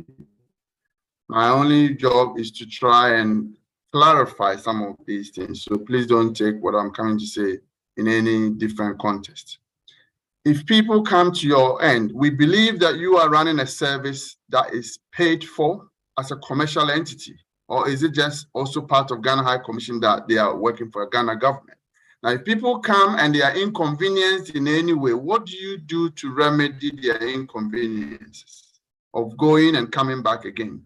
My only job is to try and clarify some of these things. So please don't take what I'm coming to say in any different context. If people come to your end, we believe that you are running a service that is paid for as a commercial entity, or is it just also part of Ghana High Commission that they are working for a Ghana government? Now, if people come and they are inconvenienced in any way, what do you do to remedy their inconveniences of going and coming back again?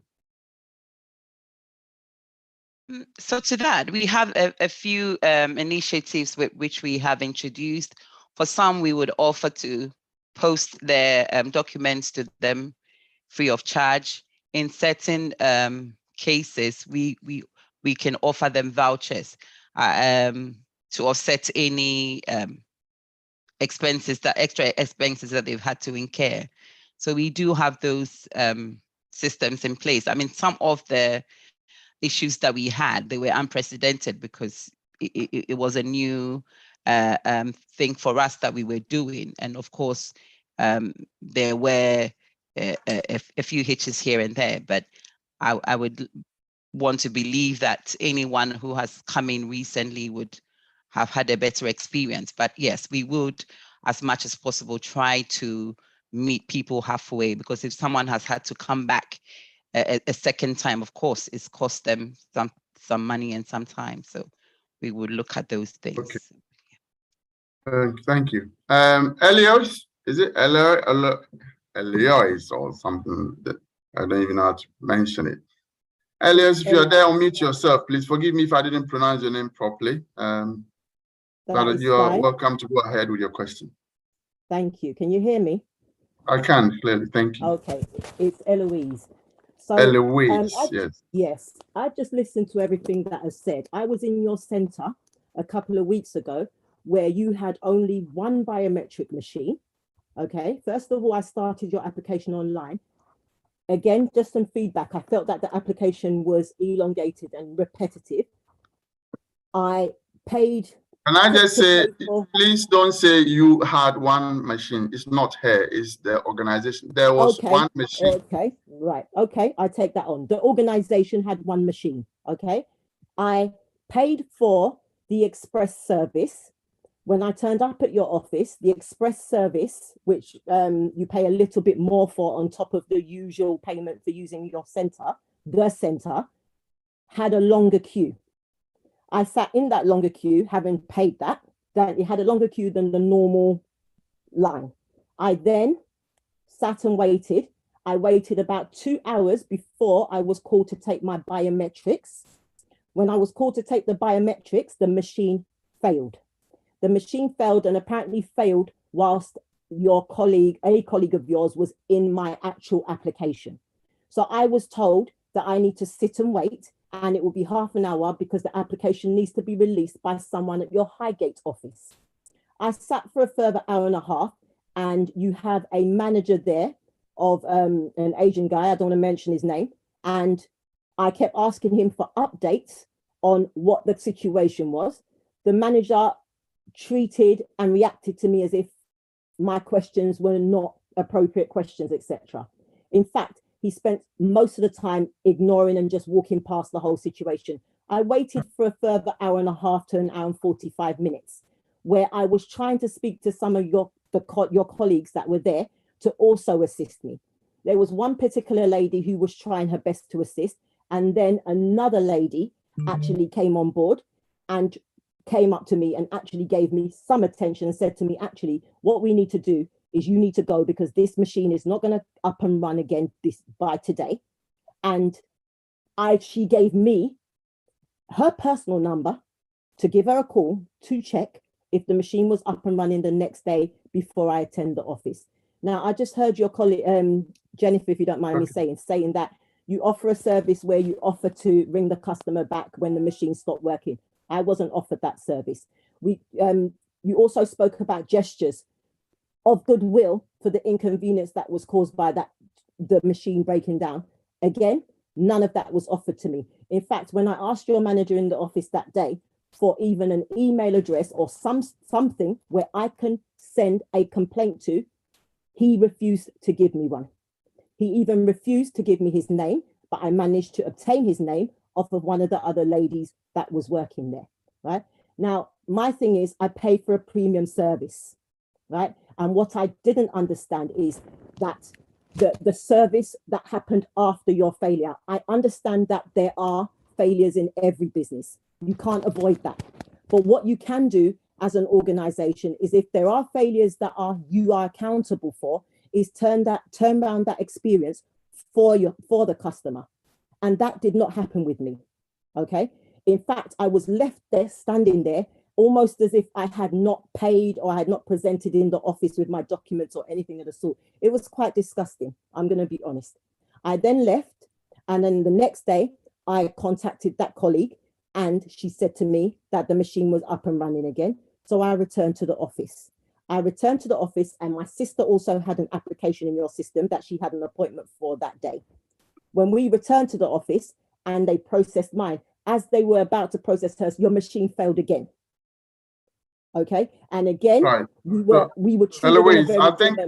So to that, we have a few initiatives which we have introduced. For some, we would offer to post their documents to them free of charge. In certain cases, we can offer them vouchers to offset any extra expenses that they've had to incur. So we do have those systems in place. I mean, some of the issues that we had, they were unprecedented because it was a new thing for us that we were doing. And of course, there were a few hitches here and there, but I would want to believe that anyone who has come in recently would have had a better experience. But yes, we would, as much as possible, try to meet people halfway, because if someone has had to come back a second time, of course, it's cost them some money and some time. So we would look at those things. Okay. Thank you. Elios, is it Elios or something that I don't even know how to mention it? Elios, if you're there, unmute yourself. Please forgive me if I didn't pronounce your name properly. But you are welcome to go ahead with your question. Thank you. Can you hear me? I can, clearly. Thank you. Okay. It's Eloise. So, Eloise, yes. Yes. I just listened to everything that is said. I was in your center a couple of weeks ago where you had only one biometric machine Okay, first of all, I started your application online. Again, just some feedback. I felt that the application was elongated and repetitive. I paid. Can I just say, please don't say you had one machine. It's not her, it's the organization. There was one machine. Okay, right. Okay, I take that on. The organization had one machine. Okay, I paid for the express service. When I turned up at your office, the express service, which you pay a little bit more for on top of the usual payment for using your center, the center, had a longer queue. I sat in that longer queue, having paid that it had a longer queue than the normal line. I then sat and waited. I waited about 2 hours before I was called to take my biometrics. When I was called to take the biometrics, the machine failed. The machine failed and apparently failed whilst your colleague, a colleague of yours, was in my actual application. So I was told that I need to sit and wait, and it will be half an hour because the application needs to be released by someone at your Highgate office. I sat for a further hour and a half, and you have a manager there of an Asian guy, I don't want to mention his name, and I kept asking him for updates on what the situation was. The manager treated and reacted to me as if my questions were not appropriate questions, etc. In fact, he spent most of the time ignoring and just walking past the whole situation. I waited for a further hour and a half to an hour and 45 minutes, where I was trying to speak to some of your colleagues that were there to also assist me. There was one particular lady who was trying her best to assist, and then another lady actually came on board and came up to me and actually gave me some attention and said to me, actually, what we need to do is you need to go because this machine is not going to up and run again by today. And she gave me her personal number to give her a call to check if the machine was up and running the next day before I attend the office. Now, I just heard your colleague, Jennifer, if you don't mind me saying that you offer a service where you offer to ring the customer back when the machine stopped working. I wasn't offered that service. You also spoke about gestures of goodwill for the inconvenience that was caused by the machine breaking down. Again, none of that was offered to me. In fact, when I asked your manager in the office that day for even an email address or something where I can send a complaint to, he refused to give me one. He even refused to give me his name, but I managed to obtain his name off of one of the other ladies that was working there, right? Now, my thing is I pay for a premium service, right? And what I didn't understand is that the service that happened after your failure, I understand that there are failures in every business. You can't avoid that. But what you can do as an organization is if there are failures that you are accountable for, is turn around that experience for the customer. And that did not happen with me, okay? In fact, I was left there, standing there, almost as if I had not paid or I had not presented in the office with my documents or anything of the sort. It was quite disgusting, I'm gonna be honest. I then left, and then the next day, I contacted that colleague, and she said to me that the machine was up and running again. So I returned to the office. And my sister also had an application in your system that she had an appointment for that day. When we returned to the office and they processed mine, as they were about to process hers, your machine failed again. Okay, and again, right. we were Eloise, I think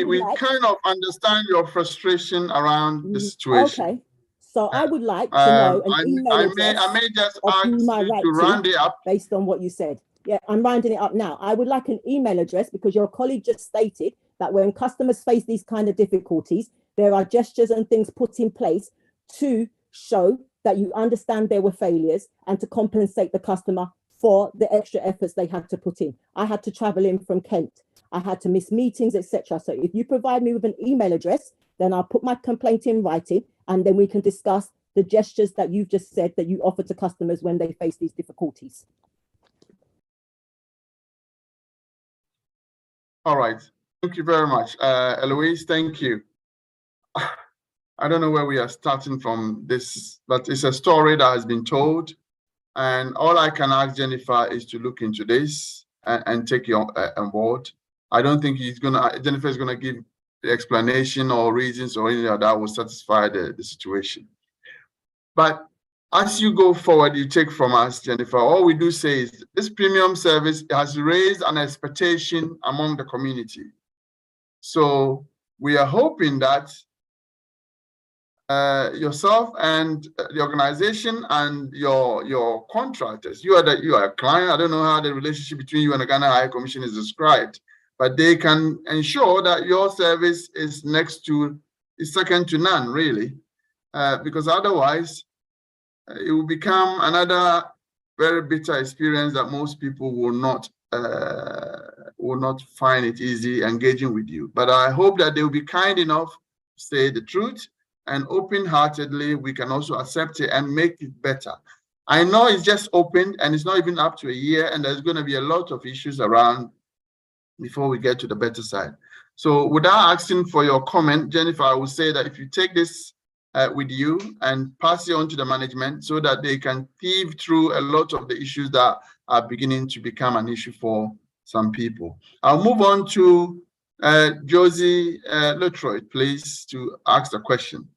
we kind of understand your frustration around the situation. Okay, so I would like to know an email address. I may just ask you to round it up based on what you said. Yeah, I'm rounding it up now. I would like an email address because your colleague just stated that when customers face these kind of difficulties, there are gestures and things put in place to show that you understand there were failures and to compensate the customer for the extra efforts they had to put in. I had to travel in from Kent. I had to miss meetings, etc. So if you provide me with an email address, then I'll put my complaint in writing, and then we can discuss the gestures that you've just said that you offer to customers when they face these difficulties. All right. Thank you very much. Eloise, thank you. I don't know where we are starting from this, but it's a story that has been told. And all I can ask Jennifer is to look into this and take you on board. I don't think Jennifer is gonna give the explanation or reasons or anything that will satisfy the situation. But as you go forward, you take from us, Jennifer, all we do say is this premium service has raised an expectation among the community. So we are hoping that yourself and the organization and your contractors, you are a client. I don't know how the relationship between you and the Ghana High Commission is described, but they can ensure that your service is second to none, really, because otherwise it will become another very bitter experience that most people will not find it easy engaging with you. But I hope that they will be kind enough to say the truth, and open-heartedly we can also accept it and make it better. I know it's just opened and it's not even up to a year, and there's going to be a lot of issues around before we get to the better side. So without asking for your comment, Jennifer, I would say that if you take this with you and pass it on to the management so that they can thieve through a lot of the issues that are beginning to become an issue for some people. I'll move on to Josie Lutroy, please, to ask the question.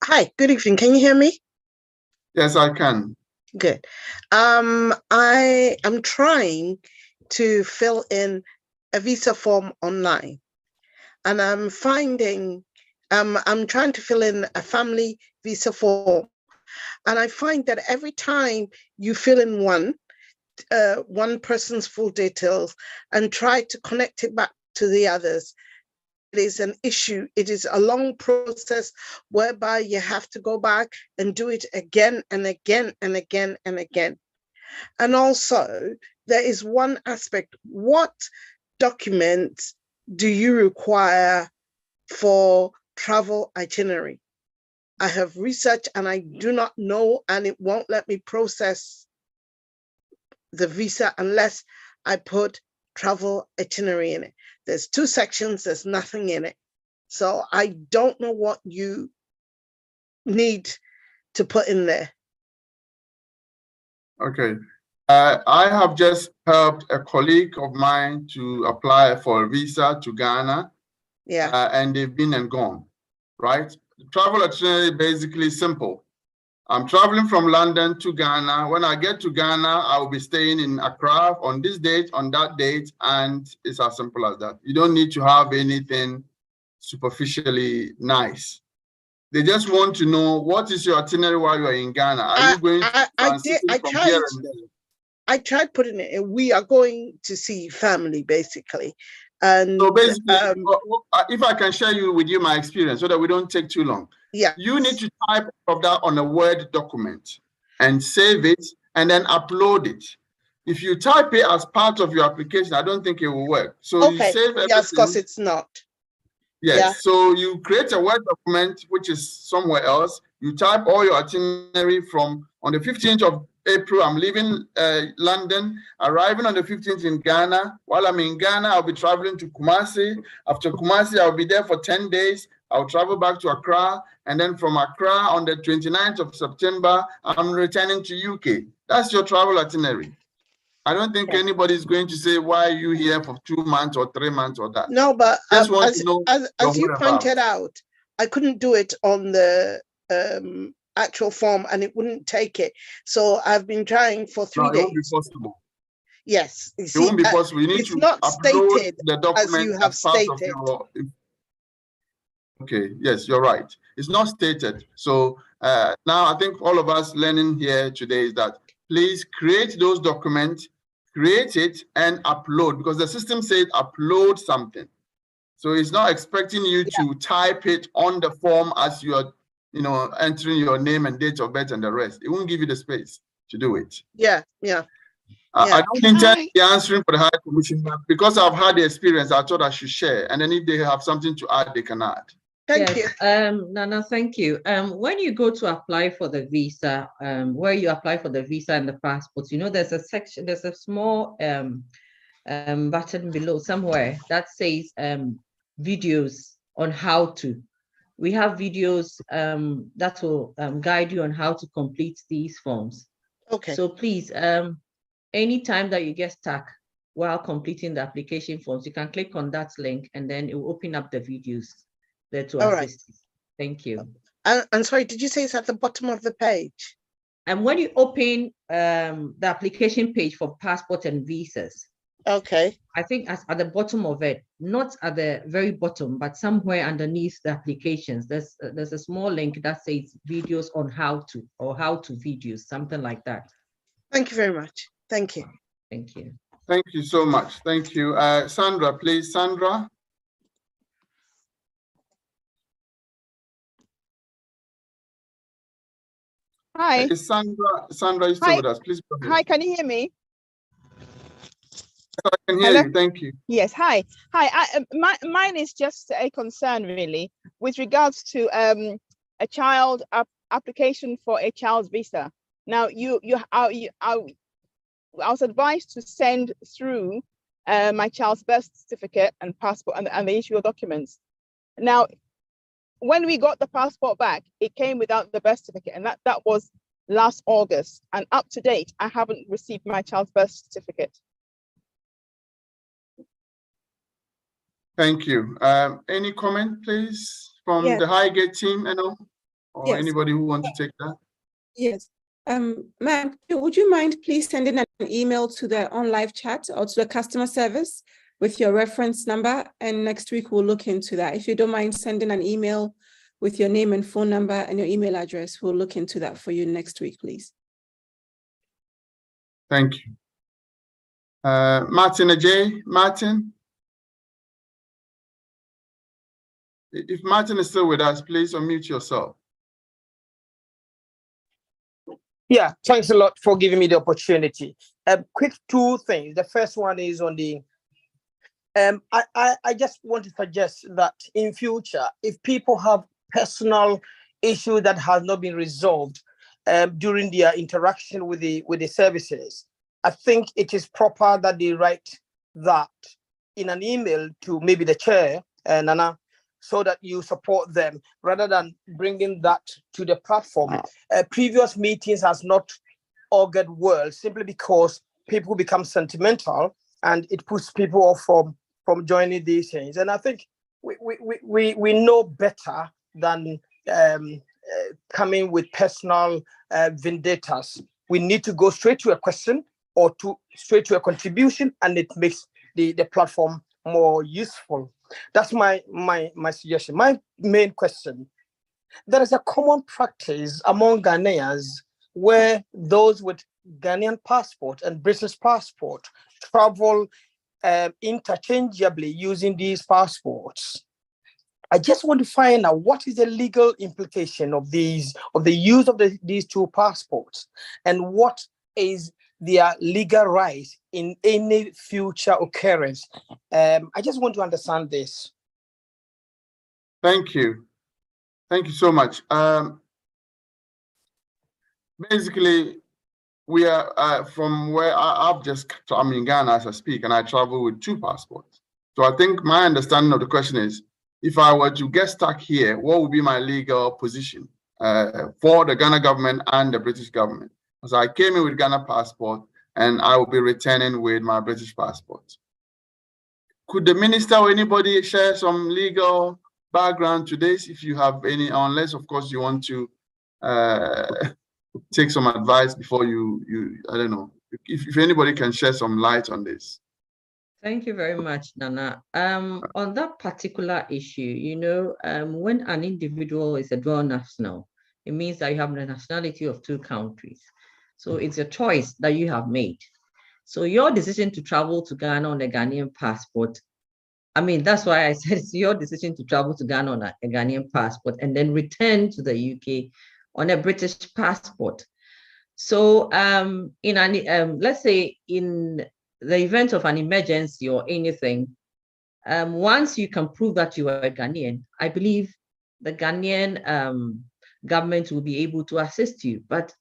Hi, good evening. Can you hear me? Yes, I can. Good. I am trying to fill in a visa form online, and I'm finding I'm trying to fill in a family visa form, and I find that every time you fill in one person's full details and try to connect it back to the others, it is an issue. It is a long process whereby you have to go back and do it again and again and again and again. And also, there is one aspect. What documents do you require for travel itinerary? I have researched and I do not know, and it won't let me process the visa unless I put travel itinerary in it. There's 2 sections, there's nothing in it. So I don't know what you need to put in there. Okay. I have just helped a colleague of mine to apply for a visa to Ghana. Yeah. And they've been and gone, right? The travel itinerary is basically simple. I'm traveling from London to Ghana. When I get to Ghana, I will be staying in Accra on this date, on that date, and it's as simple as that. You don't need to have anything superficially nice. They just want to know, what is your itinerary while you are in Ghana? Are you going to transition from here and there? I tried putting it in. We are going to see family, basically. And so basically, if I can share with you my experience so that we don't take too long. Yeah. You need to type of that on a Word document and save it and then upload it. If you type it as part of your application, I don't think it will work. So okay. You save everything. Yes, because it's not. Yes. Yeah. So you create a Word document, which is somewhere else. You type all your itinerary from on the 15th of April, I'm leaving London, arriving on the 15th in Ghana. While I'm in Ghana, I'll be traveling to Kumasi. After Kumasi, I'll be there for 10 days. I'll travel back to Accra. And then from Accra on the 29th of September, I'm returning to UK. That's your travel itinerary. I don't think anybody's going to say, why are you here for 2 months or 3 months or that. No, but as you pointed out, I couldn't do it on the actual form and it wouldn't take it. So I've been trying for 3 days. It won't be possible. Yes. It won't be possible. You need to not upload stated the document as you have stated. Okay, yes, you're right. It's not stated. So now I think all of us learning here today is that please create those documents, create it and upload, because the system says upload something. So it's not expecting you to type it on the form as you are, entering your name and date of birth and the rest. It won't give you the space to do it. Yeah. I don't intend to be answering for the High Commission, but because I've had the experience, I thought I should share. And then if they have something to add, they can add. Thank you. Nana, thank you. When you go to apply for the visa, where you apply for the visa and the passport, there's a section, there's a small button below somewhere that says videos on how to. We have videos that will guide you on how to complete these forms. Okay. So please, anytime that you get stuck, while completing the application forms, you can click on that link and then it will open up the videos there to assist you. Thank you. And sorry, did you say it's at the bottom of the page? And when you open the application page for passport and visas, okay, I think at the bottom of it, not at the very bottom, but somewhere underneath the applications, there's a small link that says videos on how to, or how to videos, something like that. Thank you very much. Thank you. Thank you. Thank you so much. Thank you. Sandra, please. Sandra. Hi. Is Sandra is still with us. Please go ahead. Hi, can you hear me? I can hear Hello? you. Thank you. Yes, hi. Hi, mine is just a concern really with regards to a child application for a child's visa. Now, I was advised to send through my child's birth certificate and passport and the issue of documents. Now, when we got the passport back, it came without the birth certificate, and that was last August. And up to date, I haven't received my child's birth certificate. Thank you. Any comment, please, from Yes. the Highgate team, or Yes. anybody who wants to take that? Yes. Ma'am, would you mind please sending an email to the on live chat or to the customer service with your reference number? And next week we'll look into that. If you don't mind sending an email with your name and phone number and your email address, we'll look into that for you next week, please. Thank you. Martin Ajay, Martin? If Martin is still with us, please unmute yourself. Yeah, thanks a lot for giving me the opportunity. Quick two things. The first one is on the, I just want to suggest that in future, if people have personal issue that has not been resolved during their interaction with the services, I think it is proper that they write that in an email to maybe the chair, Nana, so that you support them rather than bringing that to the platform. Previous meetings has not augured well simply because people become sentimental and it puts people off from joining these things. And I think we know better than coming with personal vendettas. We need to go straight to a question or straight to a contribution, and it makes the platform more useful. That's my suggestion. My main question: there is a common practice among Ghanaians where those with Ghanaian passport and British passport travel interchangeably using these passports. I just want to find out what is the legal implication of the use of these two passports, and what is their legal rights in any future occurrence. I just want to understand this. Thank you. Thank you so much. Basically, we are from where I'm in Ghana as I speak, and I travel with two passports. So I think my understanding of the question is, if I were to get stuck here, what would be my legal position for the Ghana government and the British government? So I came in with Ghana passport, and I will be returning with my British passport. Could the minister or anybody share some legal background to this, if you have any, unless of course you want to take some advice before you I don't know, if anybody can share some light on this. Thank you very much, Nana. On that particular issue, when an individual is a dual national, it means that you have the nationality of two countries. So it's a choice that you have made. So your decision to travel to Ghana on a Ghanaian passport, I mean, that's why I said it's your decision to travel to Ghana on a Ghanaian passport and then return to the UK on a British passport. So let's say in the event of an emergency or anything, once you can prove that you are a Ghanaian, I believe the Ghanaian government will be able to assist you. But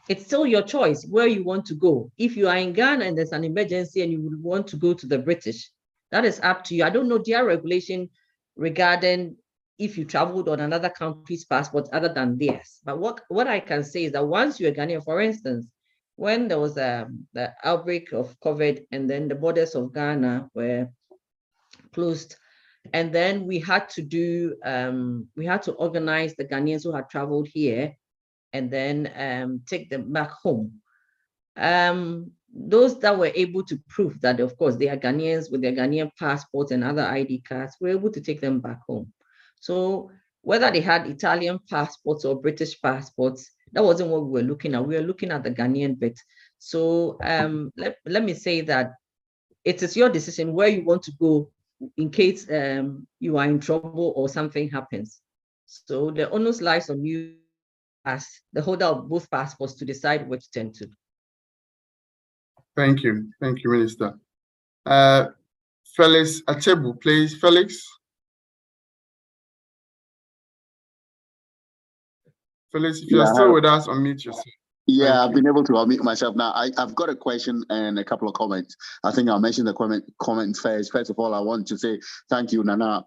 it's still your choice where you want to go. If you are in Ghana and there's an emergency and you would want to go to the British, that is up to you. I don't know their regulation regarding if you traveled on another country's passport other than theirs. But what I can say is that once you're a Ghanaian, for instance, when there was the outbreak of COVID, and then the borders of Ghana were closed, and then we had to organize the Ghanaians who had traveled here, and then take them back home. Those that were able to prove that, of course, they are Ghanaians with their Ghanaian passports and other ID cards, were able to take them back home. So whether they had Italian passports or British passports, that wasn't what we were looking at. We were looking at the Ghanaian bit. So let me say that it is your decision where you want to go in case you are in trouble or something happens. So the onus lies on you as the holder of both passports to decide which to turn to. Thank you, Minister. Felix Achebu, please, Felix. Felix, if you're still with us, unmute yourself. Yeah, I've been able to unmute myself now. I've got a question and a couple of comments. I think I'll mention the comments first. First of all, I want to say thank you, Nana.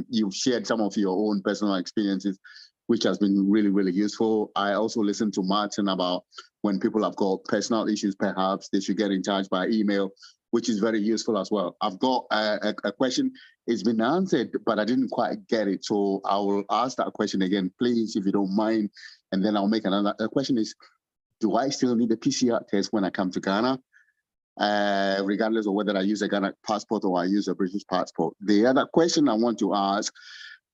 You've shared some of your own personal experiences, which has been really, really useful. I also listened to Martin about when people have got personal issues, perhaps they should get in touch by email, which is very useful as well. I've got a question. It's been answered, but I didn't quite get it. So I will ask that question again, please, if you don't mind, and then I'll make another. The question is, do I still need a PCR test when I come to Ghana, regardless of whether I use a Ghana passport or I use a British passport? The other question I want to ask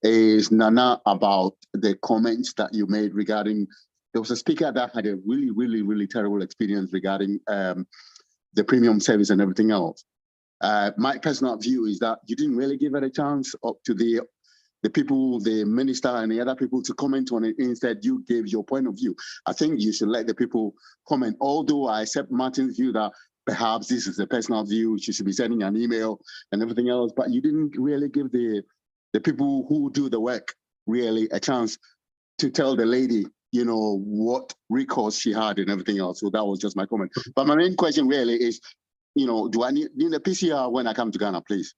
is, Nana, about the comments that you made regarding, there was a speaker that had a really, really, really terrible experience regarding the premium service and everything else. My personal view is that you didn't really give it a chance up to the people, the minister and the other people to comment on it. Instead, you gave your point of view. I think you should let the people comment, although I accept Martin's view that perhaps this is a personal view, she should be sending an email and everything else, but you didn't really give the people who do the work really a chance to tell the lady, you know, what recourse she had and everything else. So that was just my comment. But my main question really is, you know, do I need a PCR when I come to Ghana, please?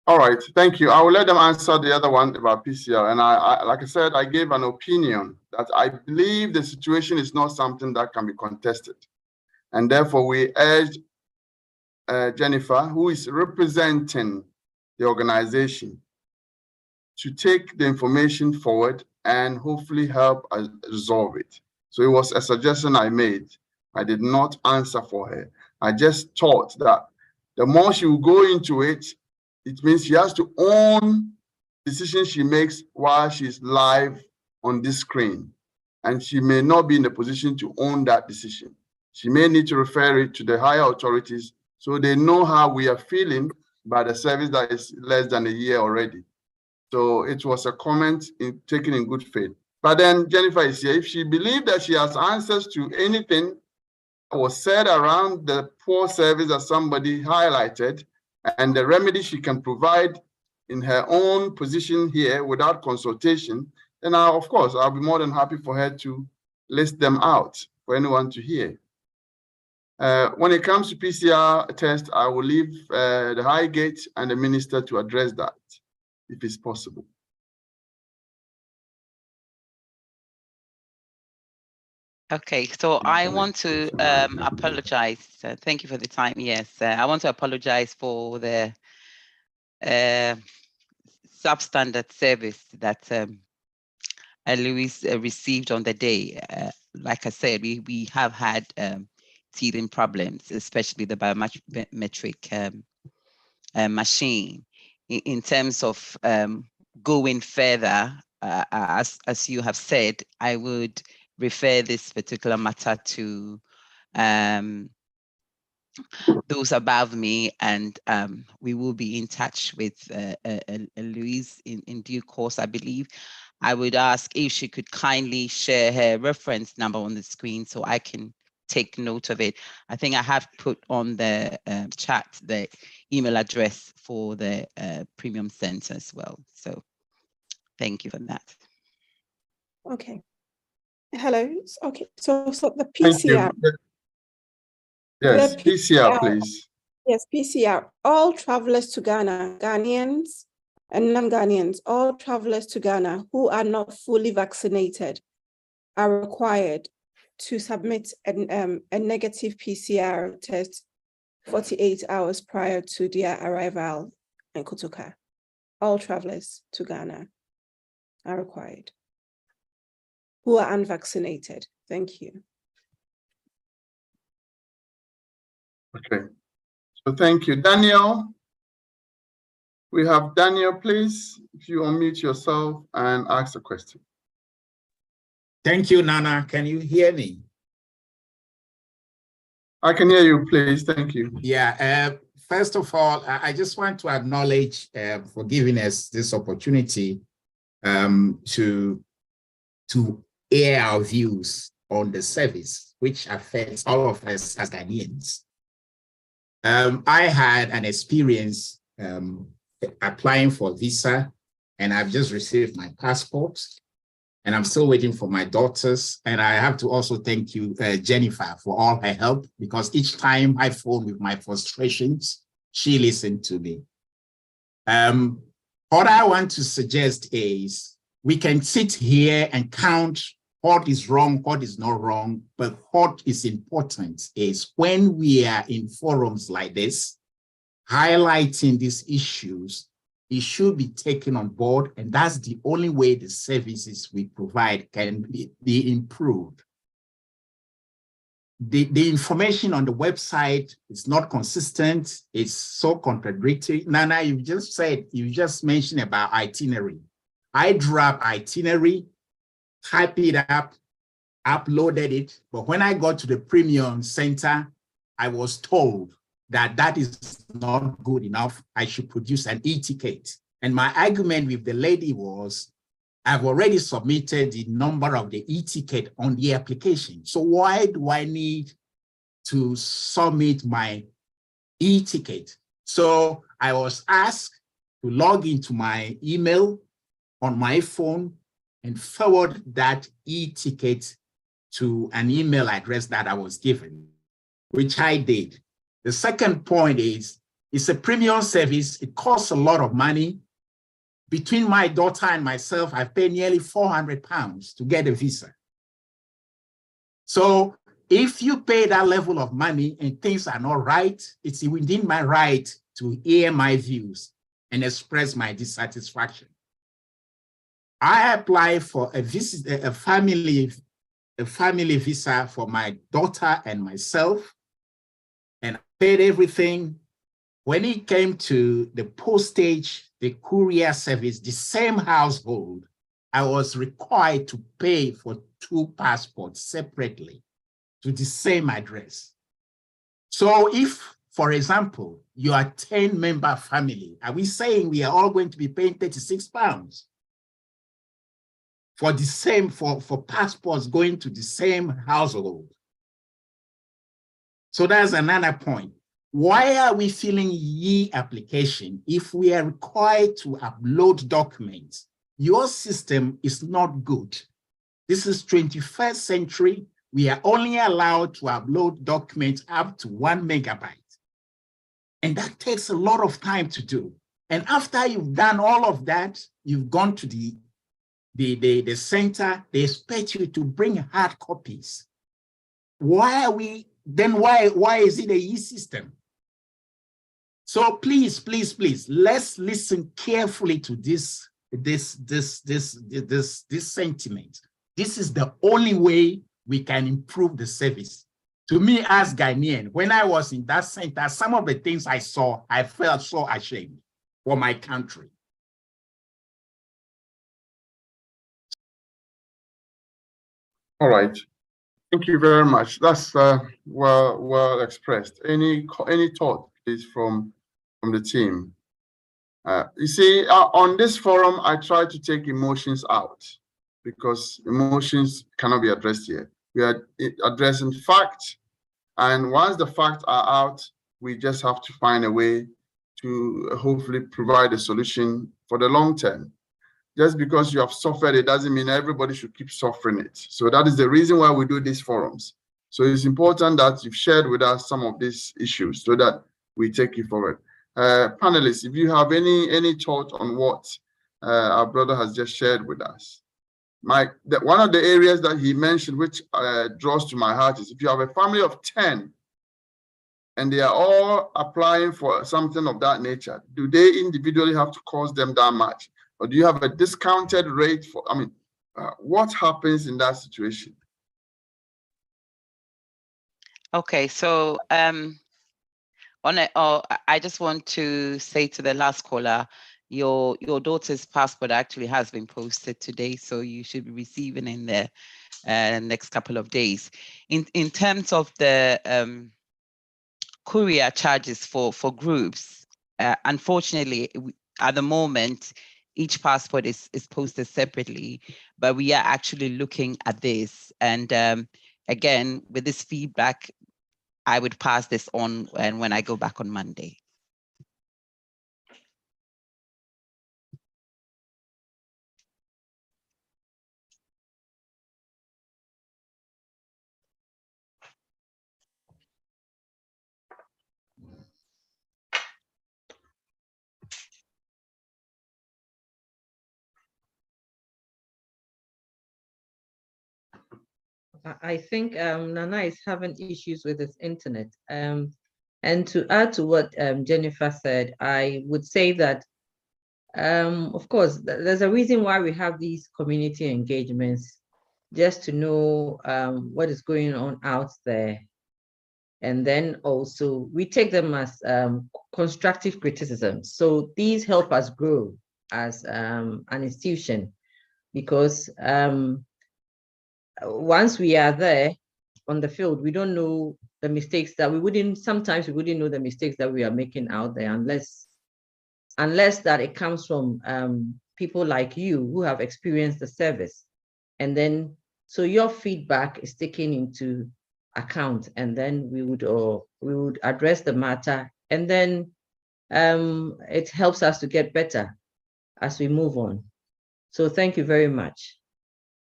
All right, thank you. I will let them answer the other one about PCR. And I like I said, I gave an opinion that I believe the situation is not something that can be contested. And therefore we urge Jennifer, who is representing the organization, to take the information forward and hopefully help us resolve it. So it was a suggestion I made. I did not answer for her. I just thought that the more she will go into it, it means she has to own decisions she makes while she's live on this screen. And she may not be in a position to own that decision. She may need to refer it to the higher authorities so they know how we are feeling about a service that is less than a year already. So it was a comment taken in good faith. But then Jennifer is here. If she believed that she has answers to anything that was said around the poor service that somebody highlighted and the remedy she can provide in her own position here without consultation, then of course, I'll be more than happy for her to list them out for anyone to hear. When it comes to PCR test, I will leave the Highgate and the minister to address that, if it's possible. Okay, so I want to apologize. Thank you for the time. Yes, I want to apologize for the substandard service that Louise received on the day. Like I said, we have had teething problems, especially the biometric machine. In terms of going further, as you have said, I would refer this particular matter to those above me, and we will be in touch with Louise in due course, I believe. I would ask if she could kindly share her reference number on the screen so I can take note of it. I think I have put on the chat the email address for the Premium Center as well. So thank you for that. Okay. Hello. Okay. So the PCR. Yes, the PCR, please. Yes, PCR. All travelers to Ghana, Ghanaians and non-Ghanaians, all travelers to Ghana who are not fully vaccinated are required to submit a negative PCR test 48 hours prior to their arrival in Kotoka. All travelers to Ghana are required who are unvaccinated. Thank you. Okay, so thank you. Daniel, we have Daniel, please, if you unmute yourself and ask the question. Thank you, Nana. Can you hear me? I can hear you, please. Thank you. Yeah. First of all, I just want to acknowledge for giving us this opportunity to air our views on the service, which affects all of us as Ghanaians. I had an experience applying for a visa, and I've just received my passport, and I'm still waiting for my daughters. And I have to also thank you, Jennifer, for all her help, because each time I phone with my frustrations, she listened to me. What I want to suggest is we can sit here and count what is wrong, what is not wrong, but what is important is when we are in forums like this, highlighting these issues, it should be taken on board, and that's the only way the services we provide can be improved. The information on the website is not consistent, it's so contradictory. Nana, you just mentioned about itinerary. I dropped itinerary, typed it up, uploaded it, but when I got to the premium center, I was told that that is not good enough. I should produce an e-ticket. And my argument with the lady was, I've already submitted the number of the e-ticket on the application. So why do I need to submit my e-ticket? So I was asked to log into my email on my phone and forward that e-ticket to an email address that I was given, which I did. The second point is, it's a premium service. It costs a lot of money. Between my daughter and myself, I've paid nearly £400 to get a visa. So if you pay that level of money and things are not right, it's within my right to air my views and express my dissatisfaction. I applied for a family visa for my daughter and myself, and I paid everything. When it came to the postage, the courier service, the same household, I was required to pay for 2 passports separately to the same address. So if, for example, you are a 10-member family, are we saying we are all going to be paying £36 for the same, for passports going to the same household? So that's another point. Why are we filling e-application if we are required to upload documents? Your system is not good. This is 21st century. We are only allowed to upload documents up to 1 megabyte. And that takes a lot of time to do. And after you've done all of that, you've gone to the center, they expect you to bring hard copies. Why is it a e-system? So please, let's listen carefully to this sentiment. This is the only way we can improve the service. To me, as Ghanaian, when I was in that center, some of the things I saw, I felt so ashamed for my country. All right. Thank you very much. That's well expressed. Any thought, please, from the team? You see, on this forum, I try to take emotions out because emotions cannot be addressed here. We are addressing facts, and once the facts are out, we just have to find a way to hopefully provide a solution for the long term. Just because you have suffered, it doesn't mean everybody should keep suffering it. So that is the reason why we do these forums. So it's important that you've shared with us some of these issues so that we take you forward. Panelists, if you have any thought on what our brother has just shared with us. one of the areas that he mentioned, which draws to my heart, is if you have a family of 10 and they are all applying for something of that nature, do they individually have to cost them that much? Or do you have a discounted rate for, what happens in that situation? Okay, so I just want to say to the last caller, your daughter's passport actually has been posted today, so you should be receiving in the next couple of days. In terms of the courier charges for groups, unfortunately, at the moment, each passport is posted separately, but we are actually looking at this. And again, with this feedback, I would pass this on and when I go back on Monday. I think Nana is having issues with his internet. And to add to what Jennifer said, I would say that, of course, there's a reason why we have these community engagements, just to know what is going on out there. And then also we take them as constructive criticism. So these help us grow as an institution, because once we are there on the field, we don't know the mistakes that sometimes we wouldn't know the mistakes that we are making out there unless that it comes from people like you who have experienced the service. And then, so your feedback is taken into account, and then we would address the matter, and then it helps us to get better as we move on. So thank you very much.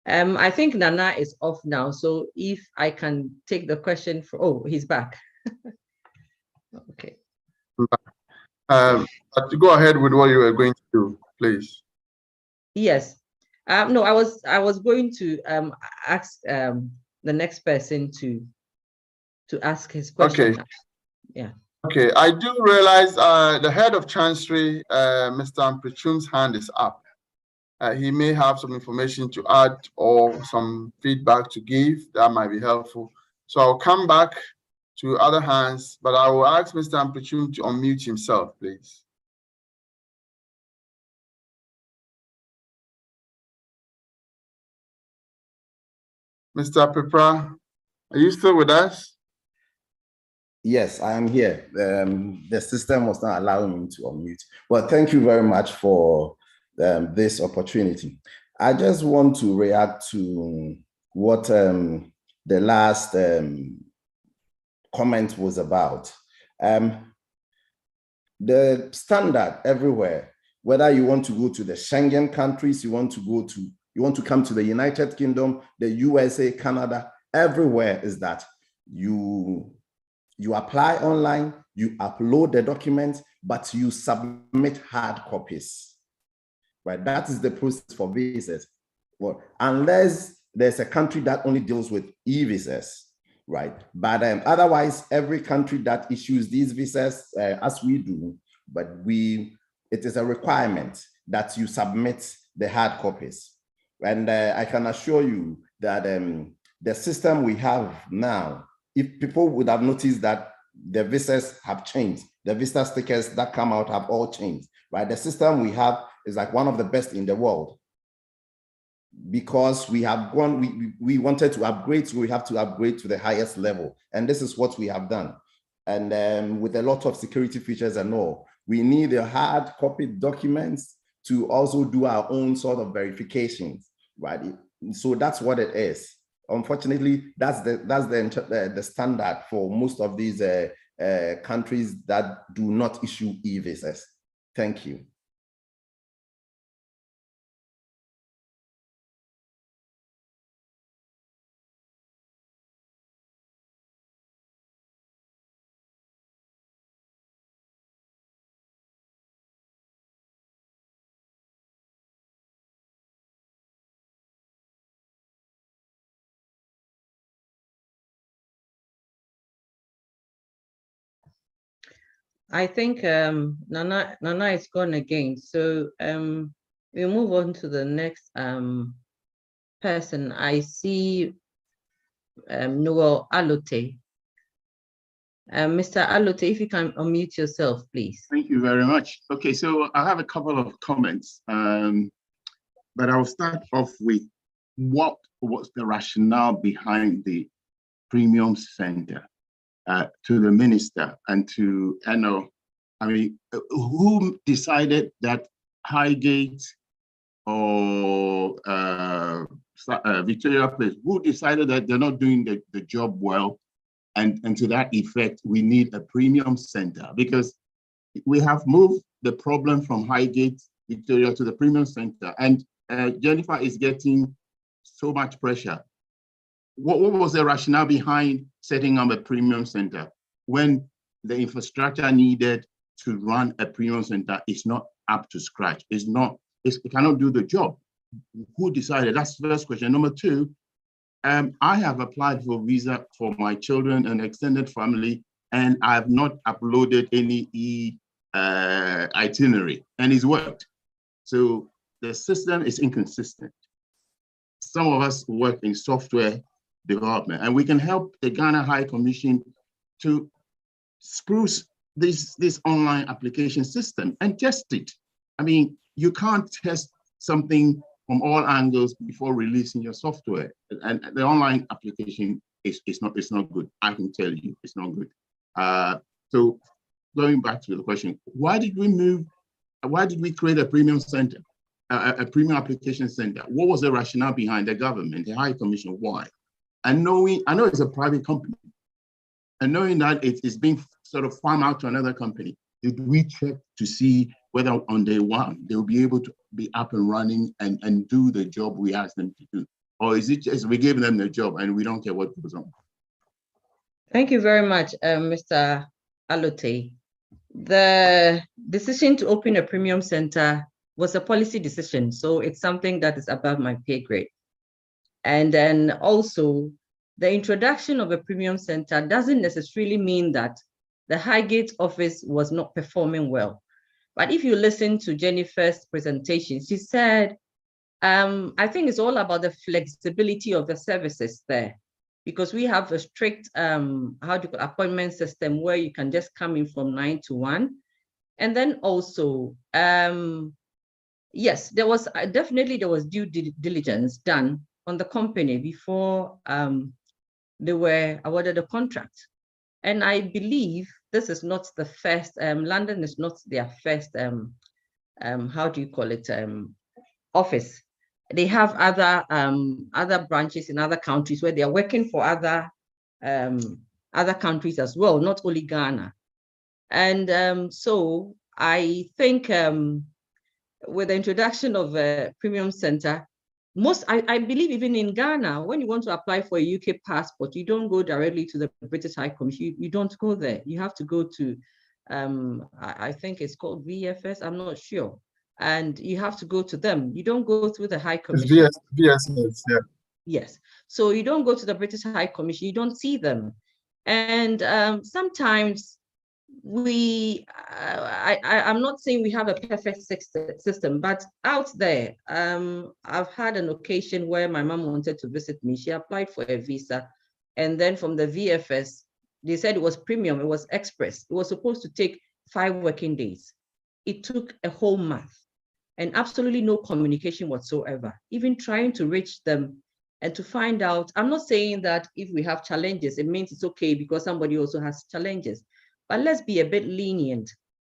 I think Nana is off now, so if I can take the question he's back. Okay. Go ahead with what you were going to do, please. Yes. No, I was going to ask the next person to ask his question. Okay. Yeah. Okay, I do realize the head of Chancery, Mr. Amprichum's hand is up. He may have some information to add or some feedback to give that might be helpful. So I'll come back to other hands, but I will ask Mr. Amprichum to unmute himself, please. Mr. Pepra, are you still with us? Yes, I am here. The system was not allowing me to unmute. Well, thank you very much for this opportunity. I just want to react to what the last comment was about. The standard everywhere, whether you want to go to the Schengen countries, you want to come to the United Kingdom, the USA, Canada, everywhere is that you apply online, you upload the documents, but you submit hard copies, right? That is the process for visas. Well, unless there's a country that only deals with e-visas, right? But otherwise, every country that issues these visas, as we do, but it is a requirement that you submit the hard copies. And I can assure you that the system we have now, if people would have noticed that the visas have changed, the visa stickers that come out have all changed, right? The system we have is like one of the best in the world, because we have gone, we wanted to upgrade, so we have to upgrade to the highest level. And this is what we have done. And with a lot of security features and all, we need a hard copy documents to also do our own sort of verifications, right? So that's what it is. Unfortunately, that's the standard for most of these countries that do not issue e-visas. Thank you. I think Nana is gone again. So we'll move on to the next person. I see Noel Alote. Mr. Alote, if you can unmute yourself, please. Thank you very much. Okay, so I have a couple of comments, but I'll start off with what was the rationale behind the Premium Center to the minister and to Eno. I mean, who decided that Highgate or Victoria Place, who decided that they're not doing the job well? And to that effect, we need a premium center because we have moved the problem from Highgate, Victoria to the premium center. And Jennifer is getting so much pressure. What was the rationale behind setting up a premium center when the infrastructure needed to run a premium center is not up to scratch? It cannot do the job. Who decided? That's the first question. Number two, I have applied for visa for my children and extended family, and I have not uploaded any itinerary, and it's worked. So the system is inconsistent. Some of us work in software development, and we can help the Ghana High Commission to spruce this online application system and test it. I mean, you can't test something from all angles before releasing your software, and the online application is not good. I can tell you, it's not good. So going back to the question, why did we create a premium center, a premium application center? What was the rationale behind the government, the High Commission? Why? And I know it's a private company, and knowing that it is being sort of farmed out to another company, did we check to see whether on day one they'll be able to be up and running and do the job we asked them to do? Or is it just we give them the job and we don't care what goes on? Thank you very much, Mr. Alote. The decision to open a premium center was a policy decision, so it's something that is above my pay grade. And then also, the introduction of a premium center doesn't necessarily mean that the Highgate office was not performing well. But if you listen to Jennifer's presentation, she said, I think it's all about the flexibility of the services there, because we have a strict appointment system where you can just come in from 9 to 1. And then also, yes, there was due diligence done on the company before they were awarded a contract. And I believe this is not the first, London is not their first, office. They have other branches in other countries where they are working for other countries as well, not only Ghana. And so I think with the introduction of a premium center, I believe even in Ghana, when you want to apply for a UK passport, you don't go directly to the British High Commission. You don't go there. You have to go to, I think it's called VFS, I'm not sure. And you have to go to them. You don't go through the High Commission. VSS, yeah. Yes. So you don't go to the British High Commission. You don't see them. And sometimes I'm not saying we have a perfect system, but out there, I've had an occasion where my mom wanted to visit me. She applied for a visa, and then from the VFS, they said it was premium, it was express. It was supposed to take 5 working days. It took a whole month and absolutely no communication whatsoever, even trying to reach them and to find out. I'm not saying that if we have challenges, it means it's okay because somebody also has challenges. But let's be a bit lenient.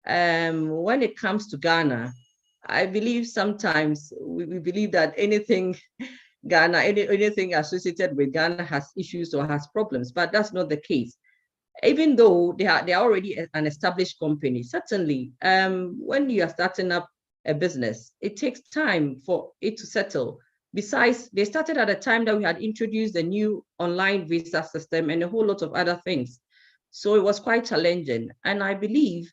When it comes to Ghana, I believe sometimes we believe that anything Ghana, anything associated with Ghana has issues or has problems, but that's not the case. Even though they are already an established company, certainly when you are starting up a business, it takes time for it to settle. Besides, they started at a time that we had introduced a new online visa system and a whole lot of other things. So it was quite challenging. And I believe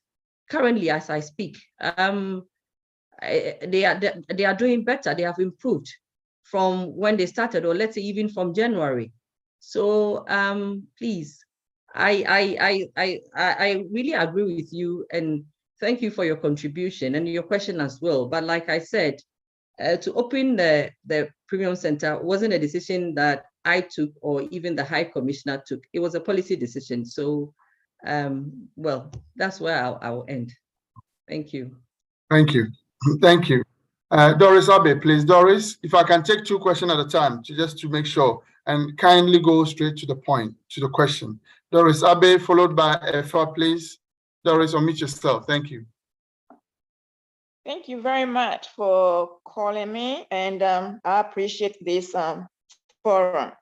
currently, as I speak, they are doing better. They have improved from when they started, or let's say even from January. So please, I really agree with you, and thank you for your contribution and your question as well. But like I said, to open the Premium Center wasn't a decision that I took or even the High Commissioner took. It was a policy decision. So, well, that's where I'll end. Thank you. Thank you. Thank you. Doris Abe, please. Doris, if I can take 2 questions at a time, just to make sure, and kindly go straight to the point, to the question. Doris Abe, followed by Efa, please. Doris, unmute yourself. Thank you. Thank you very much for calling me, and I appreciate this forum.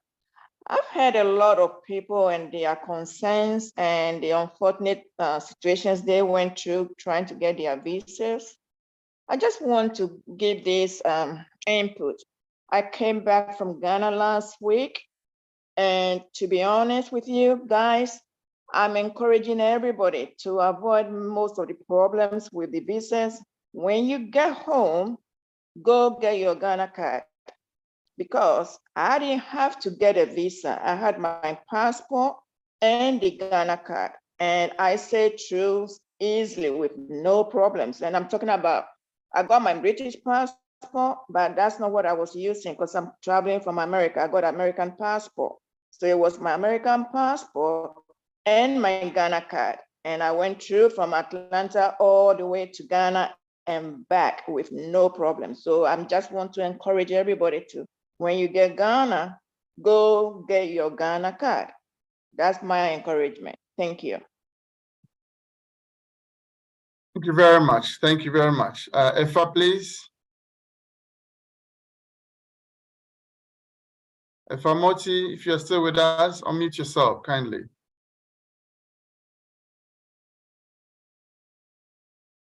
I've heard a lot of people and their concerns and the unfortunate situations they went through trying to get their visas. I just want to give this input. I came back from Ghana last week, and to be honest with you guys, I'm encouraging everybody to avoid most of the problems with the visas. When you get home, go get your Ghana card, because I didn't have to get a visa. I had my passport and the Ghana card, and I said through easily with no problems. And I'm talking about, I got my British passport, but that's not what I was using because I'm traveling from America. I got an American passport. So it was my American passport and my Ghana card. And I went through from Atlanta all the way to Ghana and back with no problem. So I just want to encourage everybody to, when you get Ghana, go get your Ghana card. That's my encouragement. Thank you. Thank you very much. Thank you very much. Efa, please. Efa Moti, if you're still with us, unmute yourself kindly.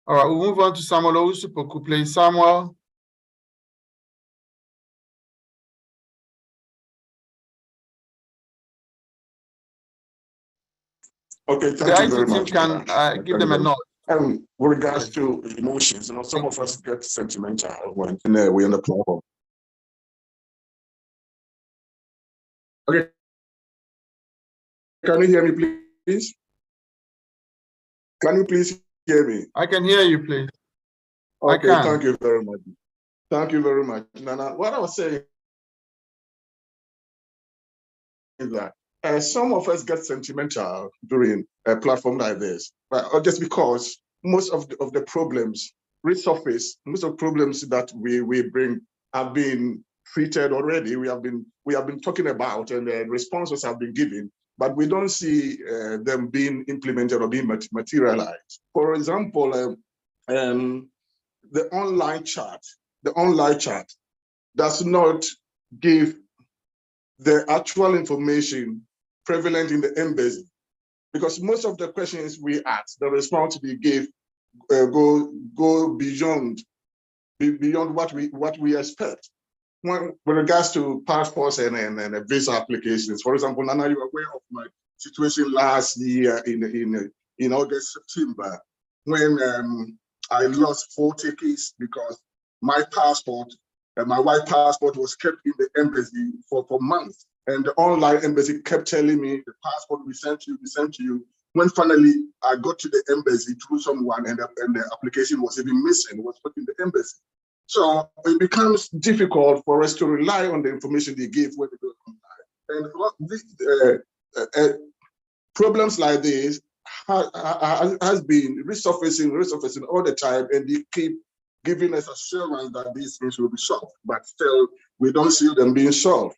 All right, we'll move on to Samuel Owusu-Poku, please. Samuel. Okay, thank you very much. Can give them a nod. With regards to emotions, some of us get sentimental when we're on the platform. Okay, can you hear me, please? Can you please hear me? I can hear you, please. Okay, thank you very much. Thank you very much, Nana. What I was saying is that some of us get sentimental during a platform like this, just because most of the problems resurface. Most of the problems that we bring have been treated already. We have been talking about, and the responses have been given, but we don't see them being implemented or being materialized. For example, the online chat does not give the actual information prevalent in the embassy, because most of the questions we ask, the response we give go beyond what we expect. With regards to passports and visa applications, for example, Nana, you are aware of my situation last year in August, September, when I lost 4 tickets because my passport, my white passport, was kept in the embassy for months. And the online embassy kept telling me the passport we sent to you. When finally I got to the embassy through someone, and the application was even missing, it was put in the embassy. So it becomes difficult for us to rely on the information they give when they go online. And problems like this has been resurfacing all the time, and they keep giving us assurance that these things will be solved, but still we don't see them being solved.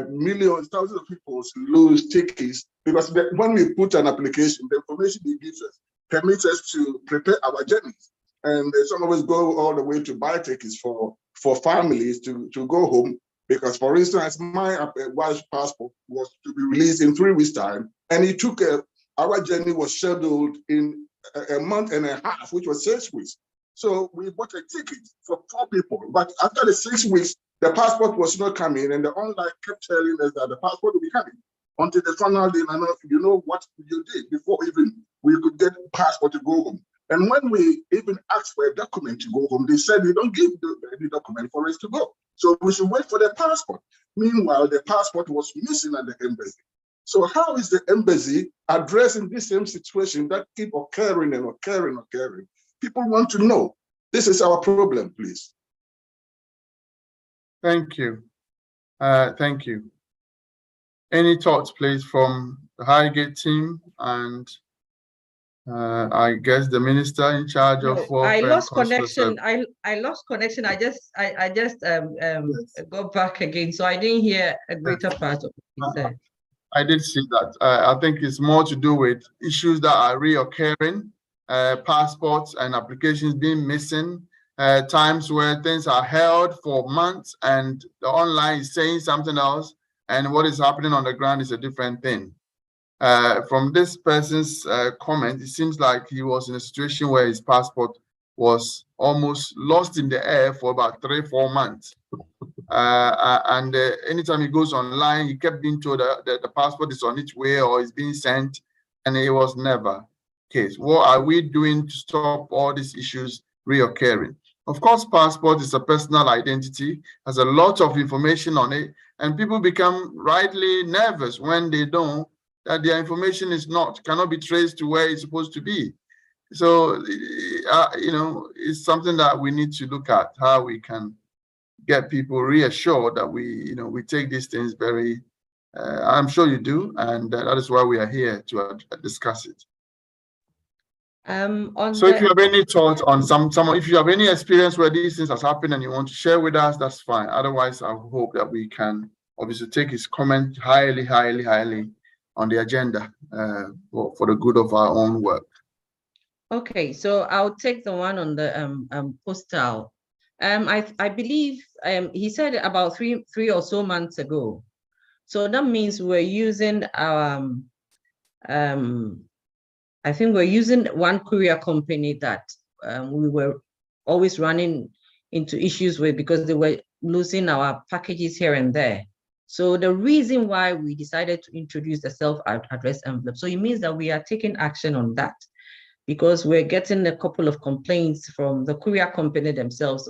Millions, thousands of people lose tickets because when we put an application, the information they give us permits us to prepare our journeys. And some of us go all the way to buy tickets for families to go home, because, for instance, my wife's passport was to be released in 3 weeks' time, and it took our journey was scheduled in a month and a half, which was 6 weeks. So we bought a ticket for 4 people, but after the 6 weeks, the passport was not coming, and the online kept telling us that the passport will be coming. Until the final day, you know what you did before even we could get a passport to go home. And when we even asked for a document to go home, they said they don't give the document for us to go. So we should wait for the passport. Meanwhile, the passport was missing at the embassy. So how is the embassy addressing this same situation that keep occurring and occurring? People want to know. This is our problem, please. Thank you. Thank you. Any thoughts, please, from the Highgate team and I guess the minister in charge of I welfare lost and consular connection. service. I lost connection. I just got back again, so I didn't hear a greater part of what he said. I did see that. I think it's more to do with issues that are reoccurring, passports and applications being missing, times where things are held for months and the online is saying something else, and what is happening on the ground is a different thing. From this person's comment, it seems like he was in a situation where his passport was almost lost in the air for about 3-4 months. And anytime he goes online, he kept being told that the passport is on its way or is being sent, and it was never the case. What are we doing to stop all these issues reoccurring? Of course, passport is a personal identity, has a lot of information on it, and people become rightly nervous when they know that their information cannot be traced to where it's supposed to be. So, it's something that we need to look at, how we can get people reassured that we take these things very, I'm sure you do, and that is why we are here to discuss it. So if you have any thoughts on if you have any experience where these things has happened and you want to share with us, that's fine. Otherwise, I hope that we can obviously take his comment highly, highly, highly on the agenda for the good of our own work. Okay, so I'll take the one on the postal. I believe he said about three or so months ago. So that means we're using our I think we're using one courier company that we were always running into issues with because they were losing our packages here and there. So the reason why we decided to introduce the self-addressed envelope, so it means that we are taking action on that because we're getting a couple of complaints from the courier company themselves.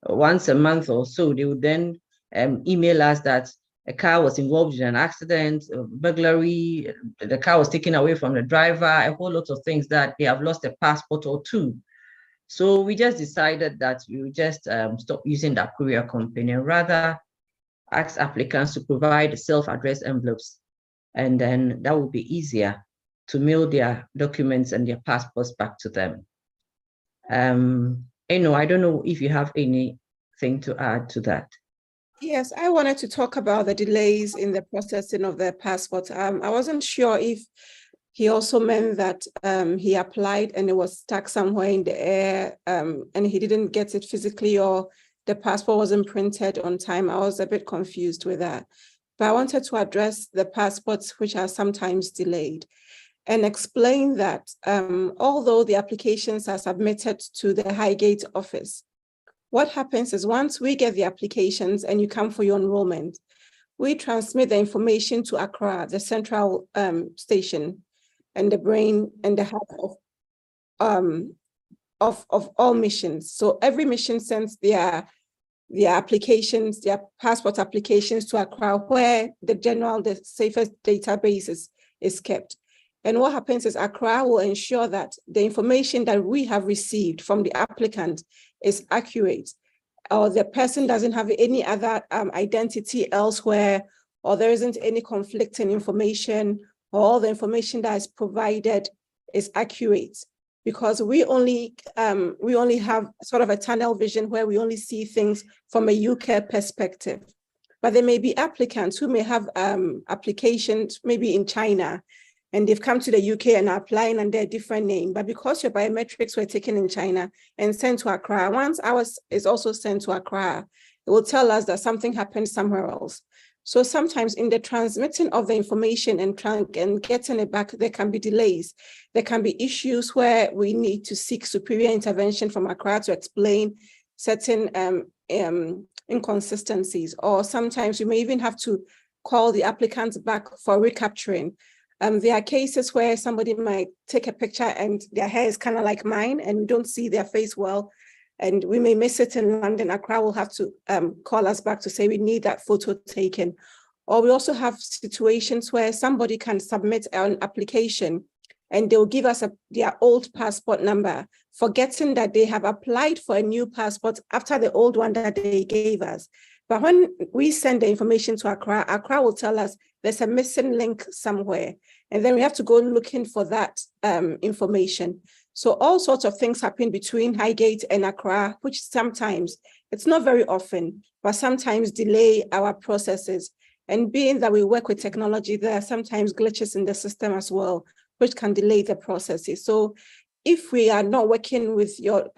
Once a month or so, they would then email us that a car was involved in an accident, a burglary, the car was taken away from the driver, a whole lot of things that they have lost a passport or two. So we just decided that we would just stop using that courier company and rather ask applicants to provide self-addressed envelopes. And then that would be easier to mail their documents and their passports back to them. I don't know if you have anything to add to that. Yes, I wanted to talk about the delays in the processing of the passport. I wasn't sure if he also meant that he applied and it was stuck somewhere in the air and he didn't get it physically or the passport wasn't printed on time. I was a bit confused with that. But I wanted to address the passports which are sometimes delayed and explain that although the applications are submitted to the Highgate office, what happens is once we get the applications and you come for your enrollment, we transmit the information to Accra, the central station and the brain and the heart of all missions. So every mission sends their applications, their passport applications to Accra, where the safest database is kept. And what happens is Accra will ensure that the information that we have received from the applicant is accurate, or the person doesn't have any other identity elsewhere, or there isn't any conflicting information, or all the information that is provided is accurate. Because we only have sort of a tunnel vision where we only see things from a UK perspective. But there may be applicants who may have applications maybe in China, and they've come to the UK and are applying under a different name. But because your biometrics were taken in China and sent to Accra, once ours is also sent to Accra, it will tell us that something happened somewhere else. So sometimes in the transmitting of the information and getting it back, there can be delays. There can be issues where we need to seek superior intervention from Accra to explain certain inconsistencies, or sometimes you may even have to call the applicants back for recapturing. There are cases where somebody might take a picture and their hair is kind of like mine and we don't see their face well, and we may miss it in London. Accra will have to call us back to say we need that photo taken. Or we also have situations where somebody can submit an application and they'll give us their old passport number, forgetting that they have applied for a new passport after the old one that they gave us. But when we send the information to Accra, Accra will tell us there's a missing link somewhere. And then we have to go looking for that information. So all sorts of things happen between Highgate and Accra, which sometimes, it's not very often, but sometimes delay our processes. And being that we work with technology, there are sometimes glitches in the system as well, which can delay the processes. So if we are not working with your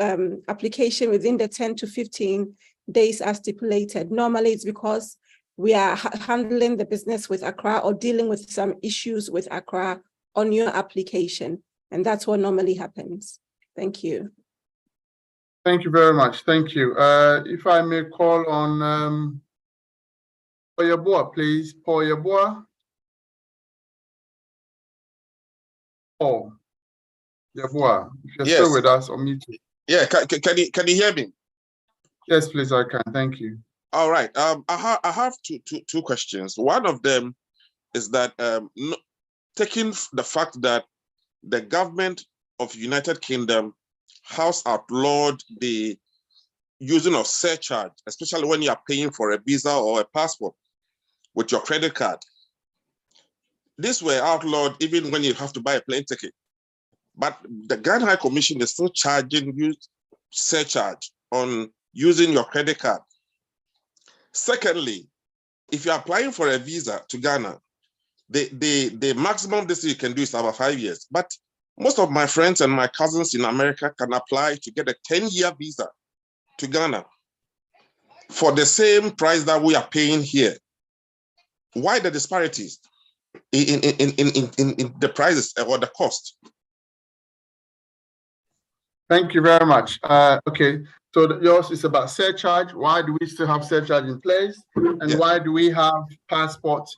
application within the 10 to 15 days as stipulated, normally it's because we are handling the business with Accra or dealing with some issues with Accra on your application. And that's what normally happens. Thank you. Thank you very much. Thank you. If I may call on Paul Yeboah, please. Paul Yeboah. Paul Yeboah, if you're still with us, or mute. Yeah, can you hear me? Yes, please, I can. Thank you. All right. I have two questions. One of them is that taking the fact that the government of United Kingdom has outlawed the using of surcharge, especially when you are paying for a visa or a passport with your credit card. These were outlawed even when you have to buy a plane ticket. But the Ghana High Commission is still charging you surcharge on using your credit card. Secondly, if you're applying for a visa to Ghana, the maximum distance you can do is about 5 years. But most of my friends and my cousins in America can apply to get a 10-year visa to Ghana for the same price that we are paying here. Why the disparities in the prices or the cost? Thank you very much. Okay, so yours is about surcharge. Why do we still have surcharge in place? And why do we have passports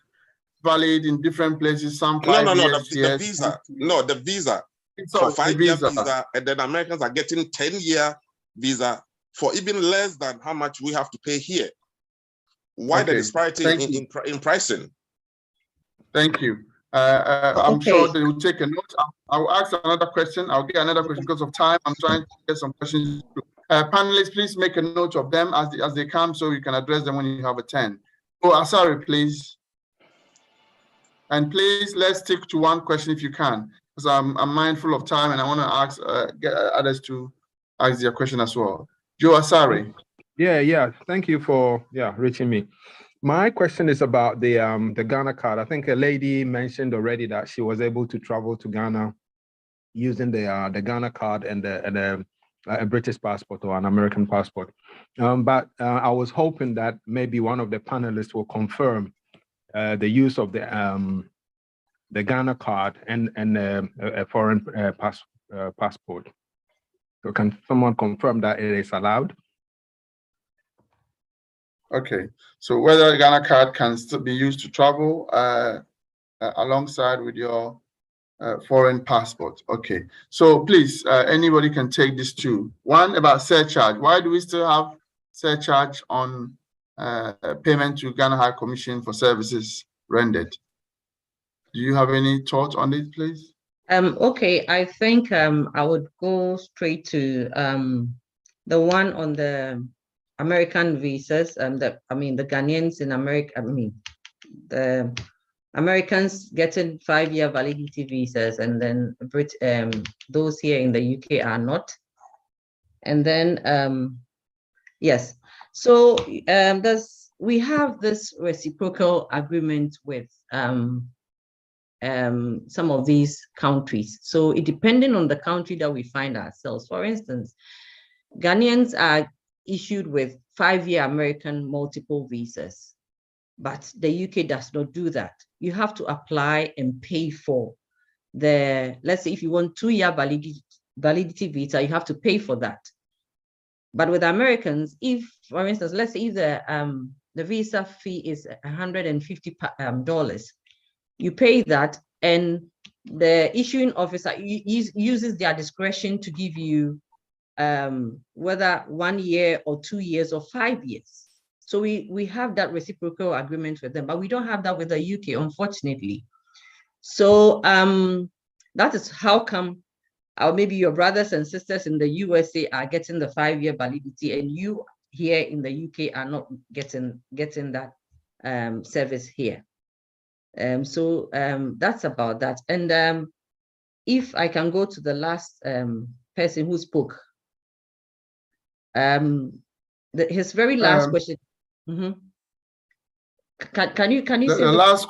valid in different places? Some the visa. No, the visa. For 5-year visa, and then Americans are getting 10-year visa for even less than how much we have to pay here. Why the disparity in pricing? Thank you. I'm sure they will take a note. I'll ask another question. I'll get another question because of time. I'm trying to get some questions. Panelists, please make a note of them as they come so you can address them when you have a 10. Oh, Asari, please. And please, let's stick to one question if you can, because I'm mindful of time and I want to ask get others to ask their question as well. Joe Asari. Yeah. Thank you for reaching me. My question is about the Ghana card. I think a lady mentioned already that she was able to travel to Ghana using the Ghana card and a British passport or an American passport. But I was hoping that maybe one of the panelists will confirm the use of the Ghana card and a foreign passport. So can someone confirm that it is allowed? Okay, so whether the Ghana card can still be used to travel alongside with your foreign passport. Okay, so please, anybody can take this too. One about surcharge. Why do we still have surcharge on payment to Ghana High Commission for services rendered? Do you have any thoughts on it, please? Okay, I think I would go straight to the one on the American visas. The Ghanaians in America. The Americans getting 5-year validity visas, and then those here in the UK are not. And then yes, so we have this reciprocal agreement with some of these countries. So it depending on the country that we find ourselves. For instance, Ghanaians are issued with 5-year American multiple visas, but the UK does not do that. You have to apply and pay for let's say if you want 2-year validity visa, you have to pay for that. But with Americans, if, for instance, let's say if the visa fee is $150, you pay that, and the issuing officer uses their discretion to give you whether 1 year or 2 years or 5 years. So we have that reciprocal agreement with them, but we don't have that with the UK, unfortunately. So that is how come maybe your brothers and sisters in the USA are getting the 5-year validity, and you here in the UK are not getting that service here. So that's about that. And if I can go to the last person who spoke, his very last question. Mm-hmm. Can you say the last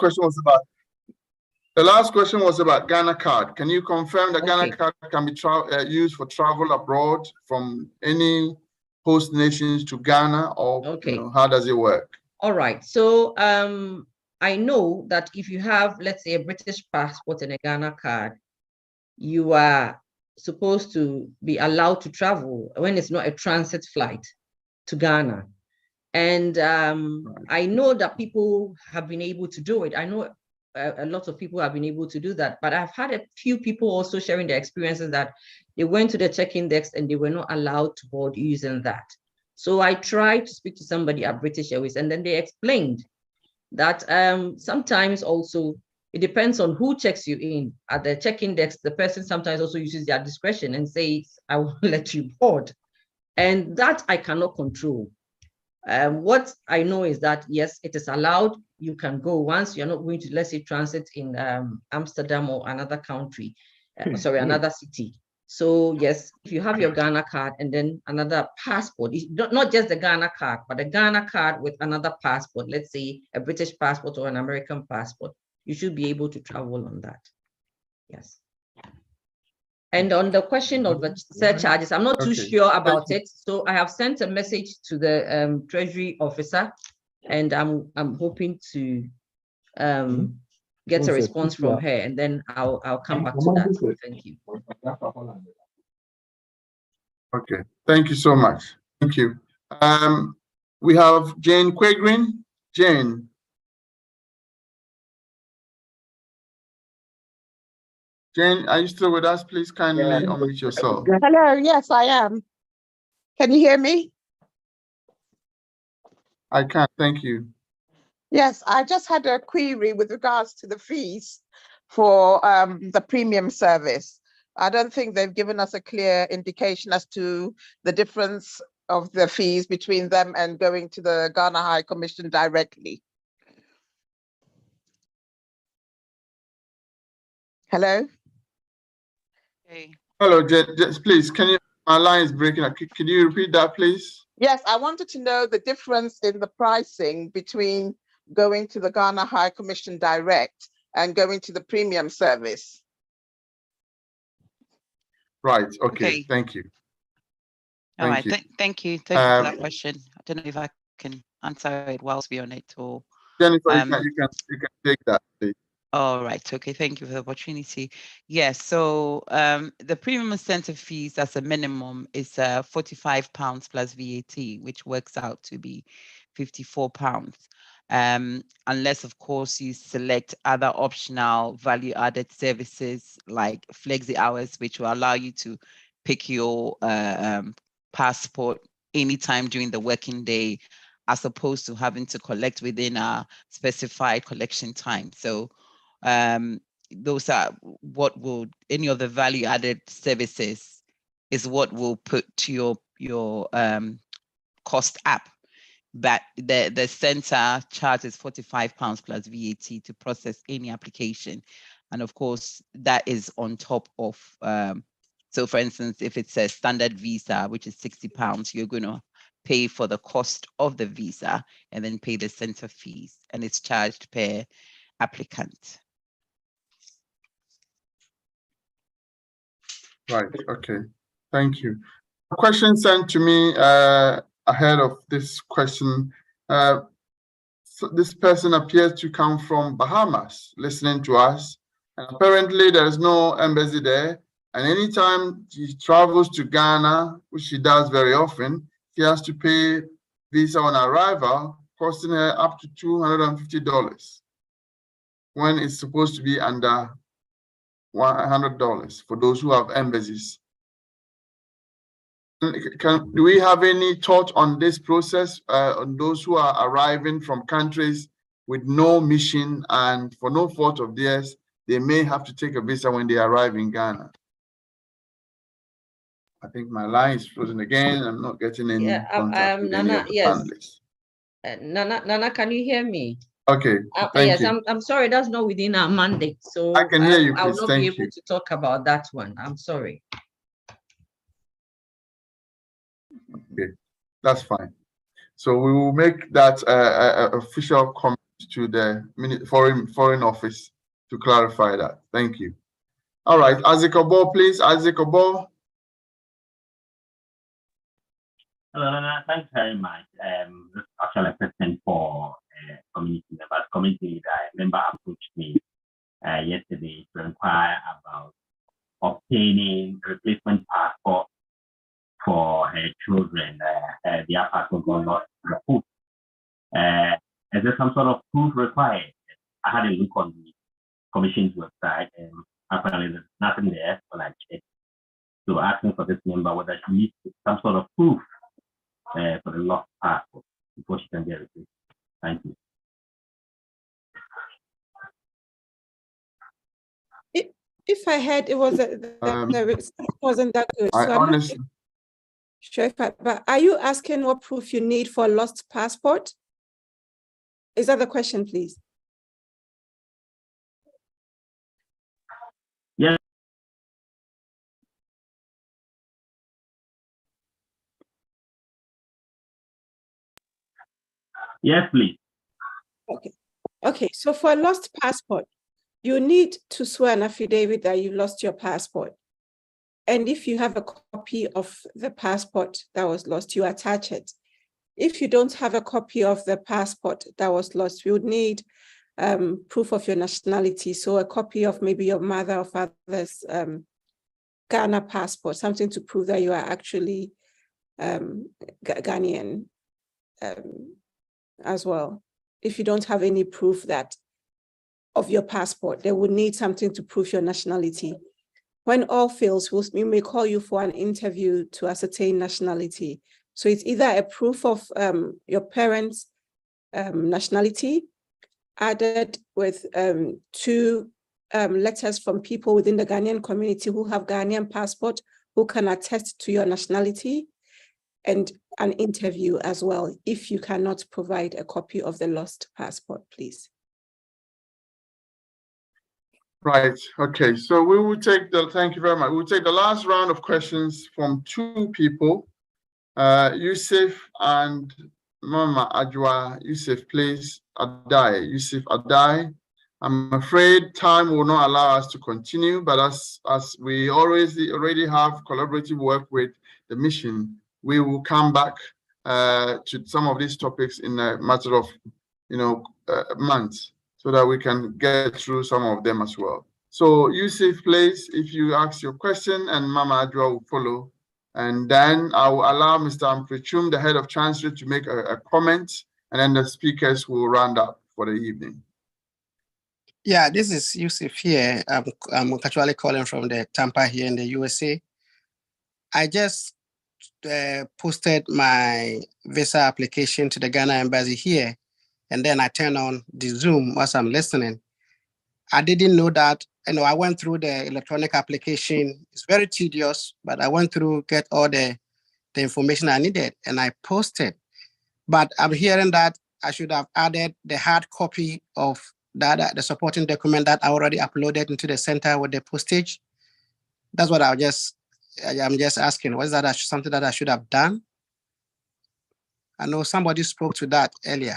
question was about Ghana card. Can you confirm that Ghana card can be used for travel abroad from any host nations to Ghana, or how does it work? All right. So I know that if you have, let's say, a British passport and a Ghana card, you are supposed to be allowed to travel when it's not a transit flight to Ghana. And I know that people have been able to do it. I know a lot of people have been able to do that, but I've had a few people also sharing their experiences that they went to the check-in desk and they were not allowed to board using that. So I tried to speak to somebody at British Airways, and then they explained that sometimes also it depends on who checks you in. At the check-in desk, the person sometimes also uses their discretion and says, I will let you board. And that I cannot control. What I know is that, yes, it is allowed. You can go once you're not going to, let's say, transit in Amsterdam or another country, sorry, another city. So yes, if you have your Ghana card and then another passport, not just the Ghana card, but a Ghana card with another passport, let's say a British passport or an American passport, you should be able to travel on that. Yes. And on the question of the surcharges, I'm not too sure about it. So I have sent a message to the Treasury officer, and I'm hoping to get a response from her, and then I'll come back to that. Thank you. Okay, thank you so much. Thank you. We have Jane Quagrin. Jane. Jane, are you still with us? Please kindly unmute yourself. Hello, yes, I am. Can you hear me? I can, thank you. Yes, I just had a query with regards to the fees for the premium service. I don't think they've given us a clear indication as to the difference of the fees between them and going to the Ghana High Commission directly. Hello? Hello, just please, can you, my line is breaking up. Can you repeat that, please? Yes, I wanted to know the difference in the pricing between going to the Ghana High Commission direct and going to the premium service. Right, okay. Thank you. All right, thank you for that question. I don't know if I can answer it whilst we're on it, or Jennifer, you can take that, please. All right. Okay. Thank you for the opportunity. Yes. So the premium incentive fees as a minimum is £45 plus VAT, which works out to be £54. Unless, of course, you select other optional value-added services like flexi hours, which will allow you to pick your passport anytime during the working day, as opposed to having to collect within a specified collection time. So those are what will, any of the value added services is what will put to your cost up. But the center charges £45 plus VAT to process any application. And of course, that is on top of, so for instance, if it's a standard visa, which is £60, you're going to pay for the cost of the visa and then pay the center fees, and it's charged per applicant. Right, okay, thank you. A question sent to me ahead of this question. So this person appears to come from Bahamas, listening to us. And apparently there is no embassy there. And anytime she travels to Ghana, which she does very often, she has to pay visa on arrival, costing her up to $250, when it's supposed to be under $100 for those who have embassies. Do we have any thought on this process, on those who are arriving from countries with no mission and for no fault of theirs, they may have to take a visa when they arrive in Ghana? I think my line is frozen again. I'm not getting any contact with any of the panelists. Nana, can you hear me? Okay, thank yes, you. I'm sorry, that's not within our mandate. So I can hear you, I will please. not Thank be able to talk about that one. I'm sorry. Okay, that's fine. So we will make that official comment to the foreign office to clarify that. Thank you. All right, Isaac Obo, please. Isaac Obo. Hello, Nana. Thanks very much. This is actually a question for community members. Community leader, member approached me yesterday to inquire about obtaining replacement passport for her children. Their passport got lost in the post. Is there some sort of proof required? I had a look on the Commission's website, and apparently there's nothing there when I checked. So asking for this member whether she needs some sort of proof for the lost passport before she can get it. Thank you. If I heard it was the response wasn't that good. So I'm not sure if but are you asking what proof you need for a lost passport? Is that the question, please? Yes. Yes, please. Okay, so for a lost passport, you need to swear an affidavit that you lost your passport. And if you have a copy of the passport that was lost, you attach it. If you don't have a copy of the passport that was lost, we would need proof of your nationality. So a copy of maybe your mother or father's Ghana passport, something to prove that you are actually Ghanaian as well. If you don't have any proof that of your passport, they would need something to prove your nationality. When all fails, we may call you for an interview to ascertain nationality. So it's either a proof of your parents' nationality added with 2 letters from people within the Ghanaian community who have Ghanaian passport, who can attest to your nationality, and an interview as well, if you cannot provide a copy of the lost passport, please. Right, okay, so we will take thank you very much. We'll take the last round of questions from 2 people, Yusuf and Mama Ajwa. Yusuf, please, Yusuf Adai. I'm afraid time will not allow us to continue, but as we already have collaborative work with the mission, we will come back to some of these topics in a matter of, months, so that we can get through some of them as well. So Yusuf, please, if you ask your question, and Mama Adwa will follow. And then I will allow Mr. Amprichum, the head of Chancellery, to make a comment, and then the speakers will round up for the evening. Yeah, this is Yusuf here. I'm actually calling from the Tampa here in the USA. I just posted my visa application to the Ghana embassy here, and then I turn on the Zoom as I'm listening. I didn't know that, I went through the electronic application. It's very tedious, but I went through, get all the information I needed, and I posted. But I'm hearing that I should have added the hard copy of the supporting document that I already uploaded into the center with the postage. That's what I'm just asking. Was that something that I should have done? I know somebody spoke to that earlier.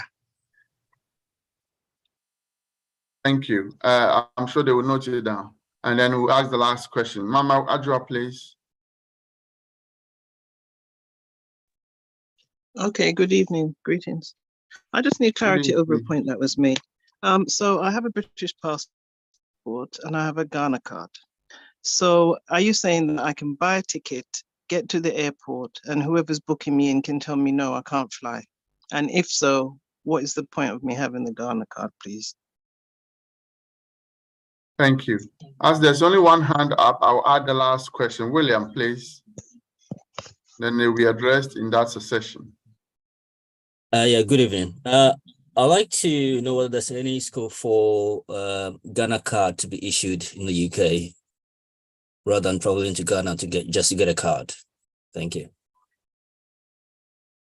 Thank you. I'm sure they will note it down. And then we'll ask the last question. Mama Adwa, please. Okay, good evening, greetings. I just need clarity over a point that was made. So I have a British passport and I have a Ghana card. So are you saying that I can buy a ticket, get to the airport, and whoever's booking me in can tell me, no, I can't fly? And if so, what is the point of me having the Ghana card, please? Thank you. As there's only one hand up, I'll add the last question. William, please. Then they will be addressed in that succession. Yeah, good evening. I'd like to know whether there's any scope for Ghana card to be issued in the UK rather than traveling to Ghana to get a card. Thank you.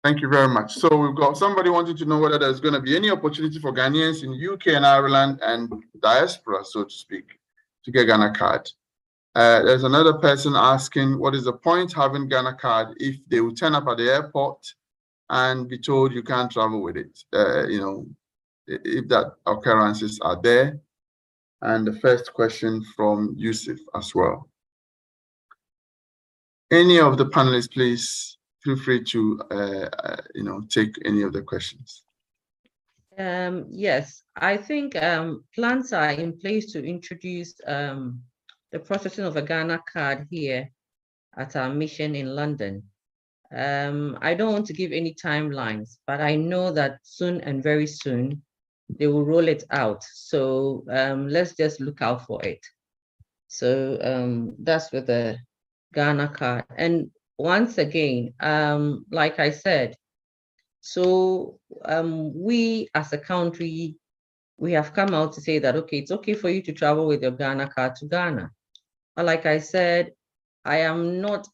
Thank you very much. So we've got somebody wanting to know whether there's going to be any opportunity for Ghanaians in UK and Ireland and diaspora, so to speak, to get Ghana card. There's another person asking, what is the point having Ghana card if they will turn up at the airport and be told you can't travel with it? You know, if that occurrences are there. And the first question from Yusuf as well. Any of the panelists, please feel free to you know, take any of the questions. Yes, I think plans are in place to introduce the processing of a Ghana card here at our mission in London. I don't want to give any timelines, but I know that soon and very soon they will roll it out. So let's just look out for it. So that's with the Ghana card. And once again, like I said, so we as a country, we have come out to say that, okay, it's okay for you to travel with your Ghana card to Ghana. But like I said, I am not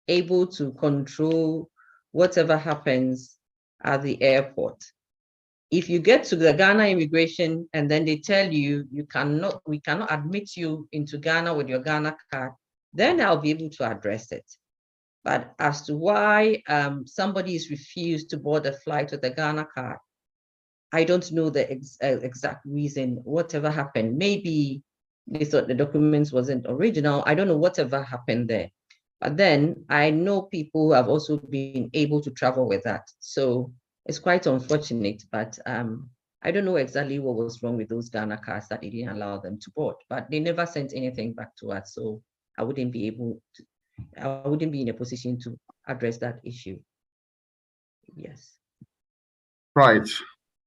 able to control whatever happens at the airport. If you get to the Ghana immigration and then they tell you, we cannot admit you into Ghana with your Ghana card, then I'll be able to address it. But as to why somebody is refused to board a flight with a Ghana card, I don't know the exact reason. Whatever happened, maybe they thought the documents wasn't original. I don't know whatever happened there. But then I know people who have also been able to travel with that. So it's quite unfortunate, but I don't know exactly what was wrong with those Ghana cards that they didn't allow them to board, but they never sent anything back to us. So I wouldn't be in a position to address that issue. Yes. Right.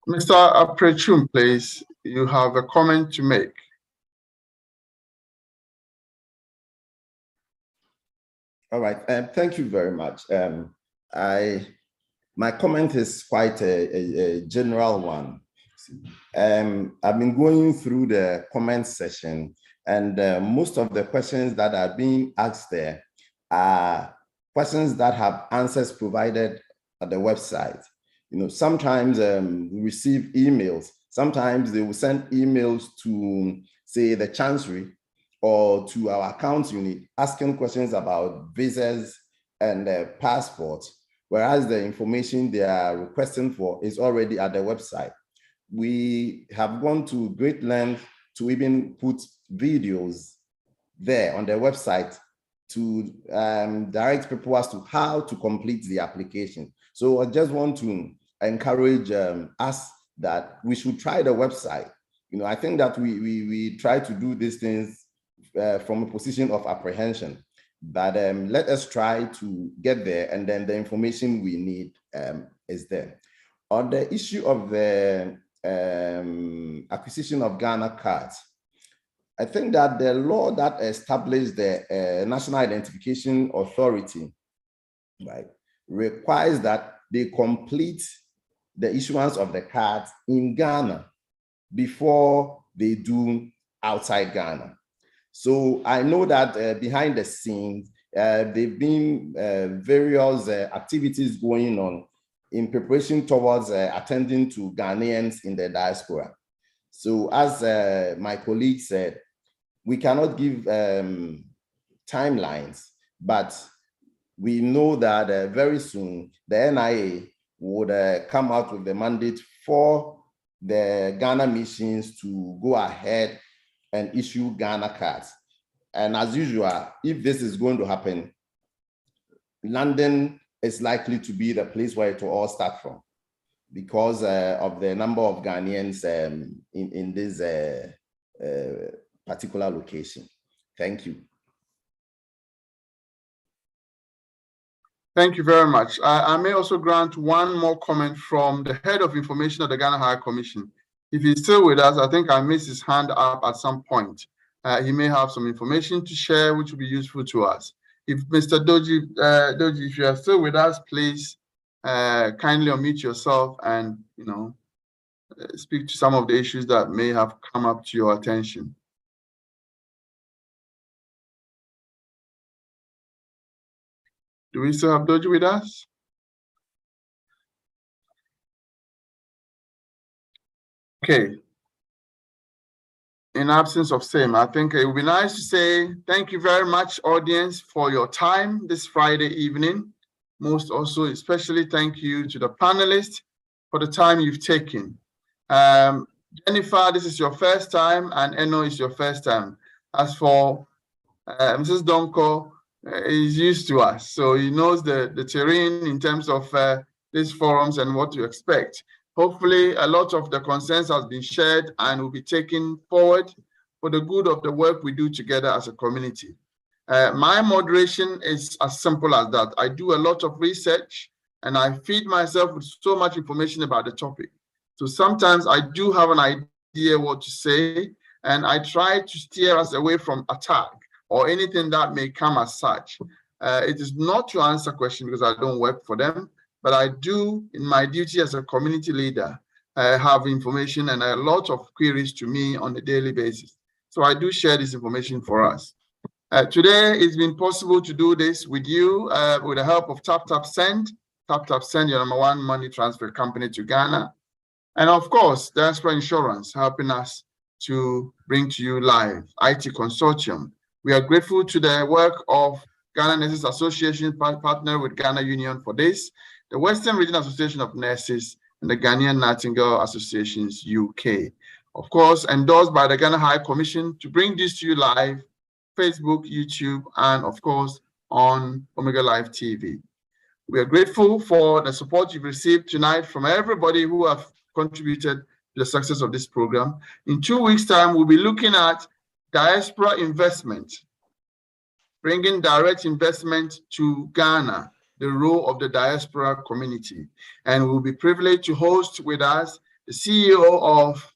Mr. Aprechum, please, you have a comment to make. All right, thank you very much. My comment is quite a general one. I've been going through the comment session, and most of the questions that are being asked there are questions that have answers provided at the website. You know, sometimes we receive emails. Sometimes they will send emails to, say, the Chancery or to our accounts unit asking questions about visas and passports, whereas the information they are requesting for is already at the website. We have gone to great length to even put videos there on the website to direct people as to how to complete the application. So I just want to encourage us that we should try the website. You know, I think that we try to do these things from a position of apprehension, but let us try to get there, and then the information we need is there. On the issue of the acquisition of Ghana cards, I think that the law that established the National Identification Authority, right, requires that they complete the issuance of the cards in Ghana before they do outside Ghana. So I know that behind the scenes, there've been various activities going on in preparation towards attending to Ghanaians in the diaspora. So as my colleague said, we cannot give timelines, but we know that very soon the NIA would come out with the mandate for the Ghana missions to go ahead and issue Ghana cards. And as usual, if this is going to happen, London is likely to be the place where it will all start from, because of the number of Ghanaians in this particular location. Thank you. Thank you very much. I may also grant one more comment from the head of information of the Ghana High Commission. If he's still with us, I think I missed his hand up at some point. He may have some information to share, which will be useful to us. If Mr. Doji, if you are still with us, please kindly unmute yourself and speak to some of the issues that may have come up to your attention. Do we still have Doji with us? Okay. In absence of same, I think it would be nice to say thank you very much, audience, for your time this Friday evening. Most also, especially thank you to the panelists for the time you've taken. Jennifer, this is your first time, and Eno is your first time. As for Mrs. Donko, is used to us, so he knows the terrain in terms of these forums and what to expect. Hopefully, a lot of the concerns has been shared and will be taken forward for the good of the work we do together as a community. My moderation is as simple as that. I do a lot of research and I feed myself with so much information about the topic. So sometimes I do have an idea what to say, and I try to steer us away from attack or anything that may come as such. It is not to answer questions because I don't work for them, but I do, in my duty as a community leader, have information and a lot of queries to me on a daily basis. So I do share this information for us. Today, it's been possible to do this with you with the help of TapTapSend. TapTapSend, your #1 money transfer company to Ghana. And of course, Diaspora Insurance helping us to bring to you live, IT Consortium. We are grateful to the work of Ghana Nurses Association, partner with Ghana Union for this, the Western Region Association of Nurses, and the Ghanaian Nightingale Associations UK. Of course, endorsed by the Ghana High Commission to bring this to you live, Facebook, YouTube, and of course, on Omega Live TV. We are grateful for the support you've received tonight from everybody who have contributed to the success of this program. In 2 weeks' time, we'll be looking at diaspora investment, bringing direct investment to Ghana, the role of the diaspora community. And we'll be privileged to host with us the CEO of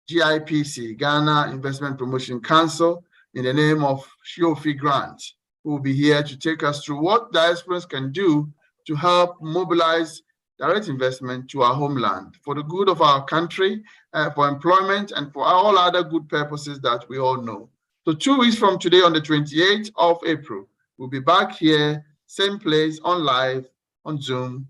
GIPC, Ghana Investment Promotion Council, in the name of Shiofi Grant, who will be here to take us through what diasporans can do to help mobilize direct investment to our homeland for the good of our country, for employment, and for all other good purposes that we all know. So 2 weeks from today, on the 28th of April, we'll be back here, same place, on live, on Zoom,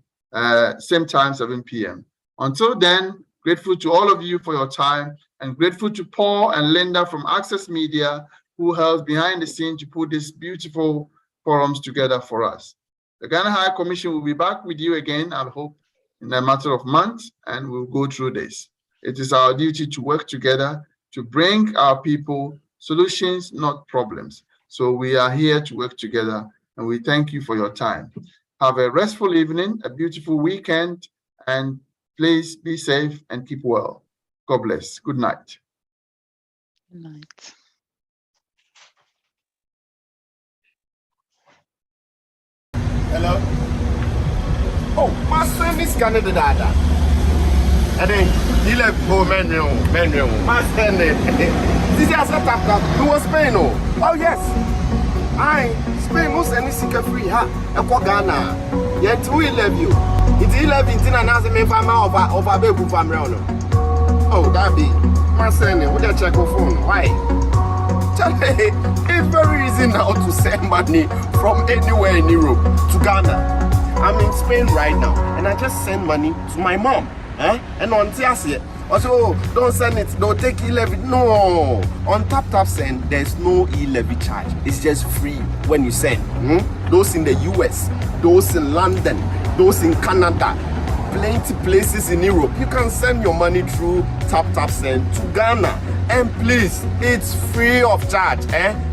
same time, 7 p.m. Until then, grateful to all of you for your time, and grateful to Paul and Linda from Access Media, who helped behind the scene to put these beautiful forums together for us. The Ghana High Commission will be back with you again, I hope, in a matter of months, and we'll go through this. It is our duty to work together to bring our people solutions, not problems. So we are here to work together, and we thank you for your time. Have a restful evening, a beautiful weekend, and please be safe and keep well. God bless. Good night. Good night. Hello? Oh, my son is Canada dada. And then he left home menu. My son this is a tap. Who was Spain? Oh yes. I Spain most any sicker free ha. Ghana. Yet we love you. It's 11 and as a me farmer of a baby family. Oh, that be my son. Would you check your phone? Why? It's very easy now to send money from anywhere in Europe to Ghana. I'm in Spain right now, and I just send money to my mom. And on Tiasia, also don't send it, don't take e-levy. No, on TapTapSend, there's no e-levy charge. It's just free when you send. Those in the US, those in London, those in Canada, plenty places in Europe. You can send your money through TapTapSend to Ghana. And please, it's free of charge.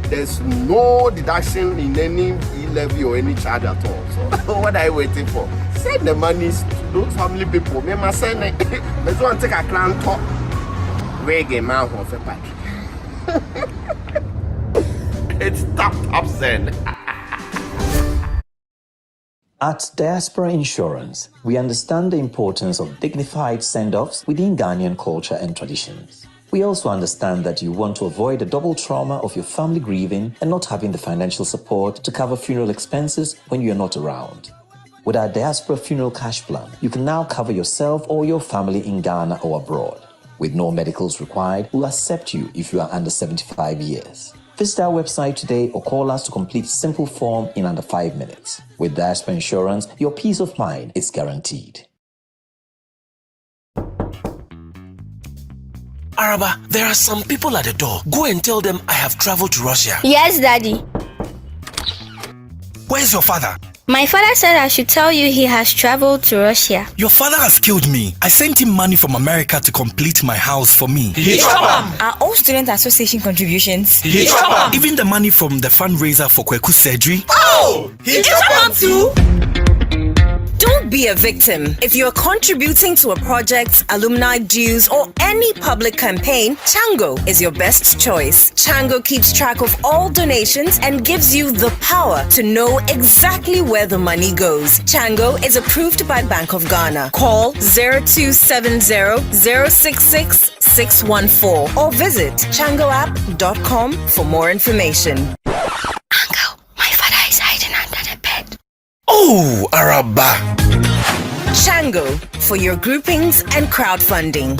There's no deduction in any e-levy or any charge at all. So what are you waiting for? Send the money to those family people. Me must send it. Let's go and take a clan talk. Reggae man of a pack. It's TapTapSend. At Diaspora Insurance, we understand the importance of dignified send-offs within Ghanaian culture and traditions. We also understand that you want to avoid the double trauma of your family grieving and not having the financial support to cover funeral expenses when you are not around. With our Diaspora Funeral Cash Plan, you can now cover yourself or your family in Ghana or abroad. With no medicals required, we'll accept you if you are under 75 years. Visit our website today or call us to complete a simple form in under 5 minutes. With Diaspora Insurance, your peace of mind is guaranteed. Araba, there are some people at the door. Go and tell them I have traveled to Russia. Yes, Daddy. Where's your father? My father said I should tell you he has traveled to Russia. Your father has killed me. I sent him money from America to complete my house for me. Are all student association contributions? Even the money from the fundraiser for Kweku surgery. Oh! He too? Don't be a victim. If you're contributing to a project, alumni dues, or any public campaign, Chango is your best choice. Chango keeps track of all donations and gives you the power to know exactly where the money goes. Chango is approved by Bank of Ghana. Call 0270-066-614 or visit changoapp.com for more information. Uncle, my father is hiding under the bed. Oh, Araba. Chango for your groupings and crowdfunding.